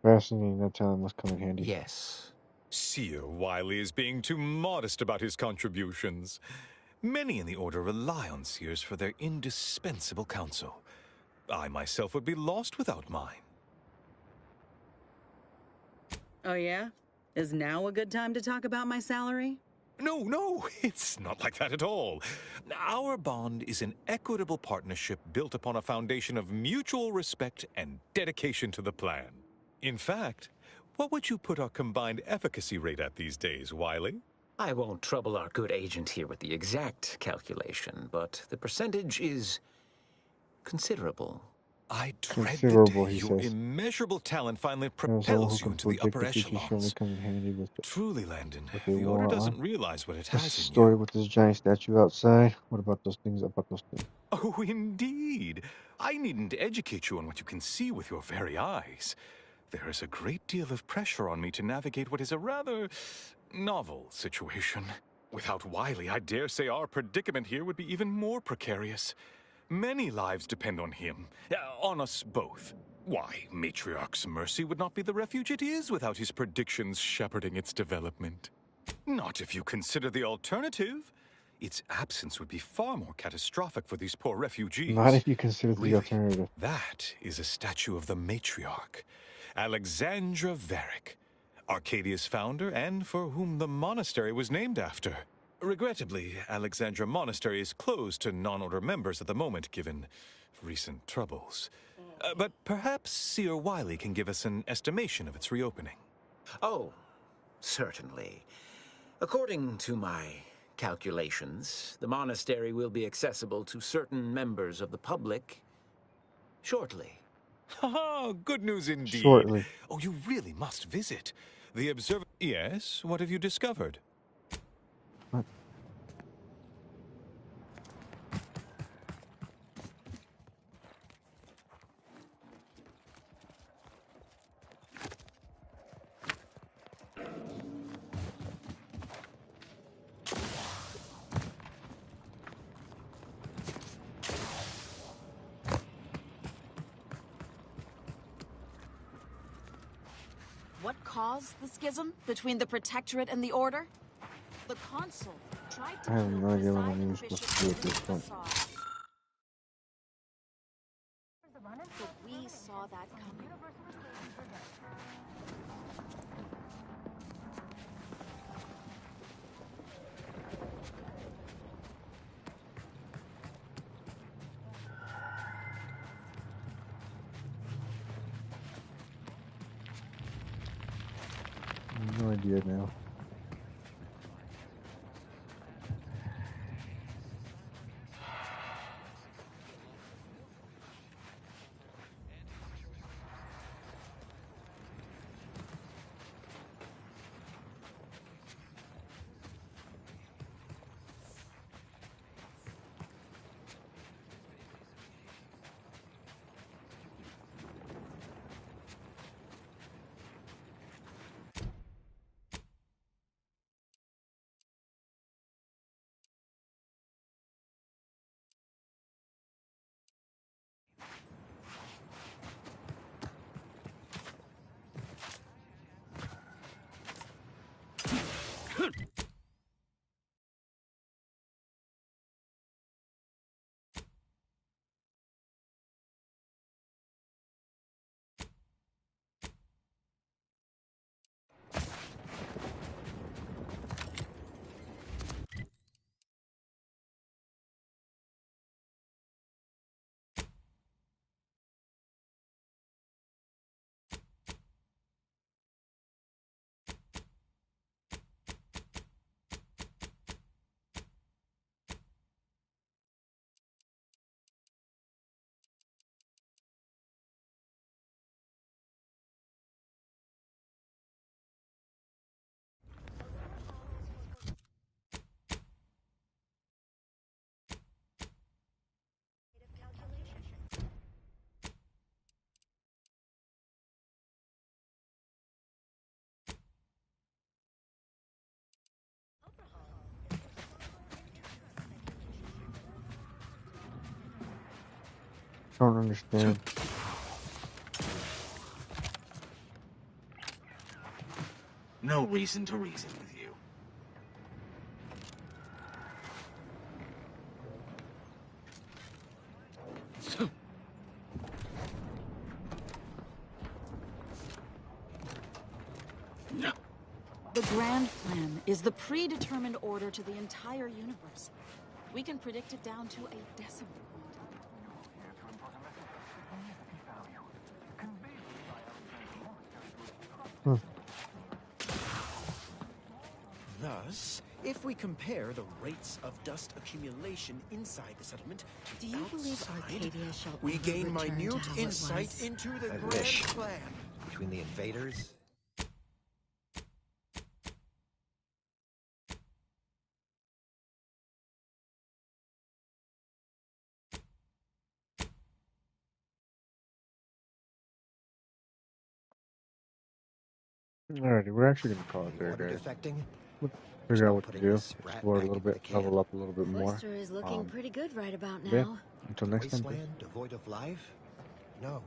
Fascinating. That talent must come in handy. Yes. Seer Wiley is being too modest about his contributions. Many in the Order rely on seers for their indispensable counsel. I myself would be lost without mine. Oh, yeah? Is now a good time to talk about my salary? No, it's not like that at all. Our bond is an equitable partnership built upon a foundation of mutual respect and dedication to the plan. In fact, what would you put our combined efficacy rate at these days, Wiley? I won't trouble our good agent here with the exact calculation, but the percentage is considerable. I dread the Considerable, day he your says. immeasurable talent finally And someone propels who you can into the predict upper the future surely echelons. comes in handy with it. Truly, Landon, What they the Order want doesn't on. realize what it This has in you. story with this giant statue outside. What about those things? About those things? Oh, indeed. I needn't educate you on what you can see with your very eyes. There is a great deal of pressure on me to navigate what is a rather novel situation. Without Wiley, I dare say our predicament here would be even more precarious. Many lives depend on him, on us both. Why, Matriarch's Mercy would not be the refuge it is without his predictions shepherding its development. Not if you consider the alternative. Its absence would be far more catastrophic for these poor refugees. Not if you consider the Really, alternative. that is a statue of the matriarch, Alexandra Varick, Arcadia's founder and for whom the monastery was named after. Regrettably, Alexandra Monastery is closed to non-order members at the moment, given recent troubles. But perhaps Seer Wiley can give us an estimation of its reopening. Oh, certainly. According to my calculations, the monastery will be accessible to certain members of the public shortly. Ha! Good news indeed. Shortly. Oh, you really must visit. The observer... Yes? What have you discovered? What? What caused the schism between the Protectorate and the Order? The Consul tried to I have kill no idea what presiding I'm supposed to do at this point. But we saw that coming. I have no idea now. don't understand. No reason to reason with you. The Grand Plan is the predetermined order to the entire universe. We can predict it down to a decimal point. Thus, if we compare the rates of dust accumulation inside the settlement to Do you believe Arcadia shall we ever gain return minute to how it insight was? into the I Grand wish. Plan. Between the invaders. Alrighty, we're actually gonna call it there, Order guys. defecting. Figure out what to Putting do. this sprat Explore a back little into the bit, camp. level up a little bit more. Cloister is looking pretty good right about Yeah. now. Until next time. Wasteland devoid of life? No.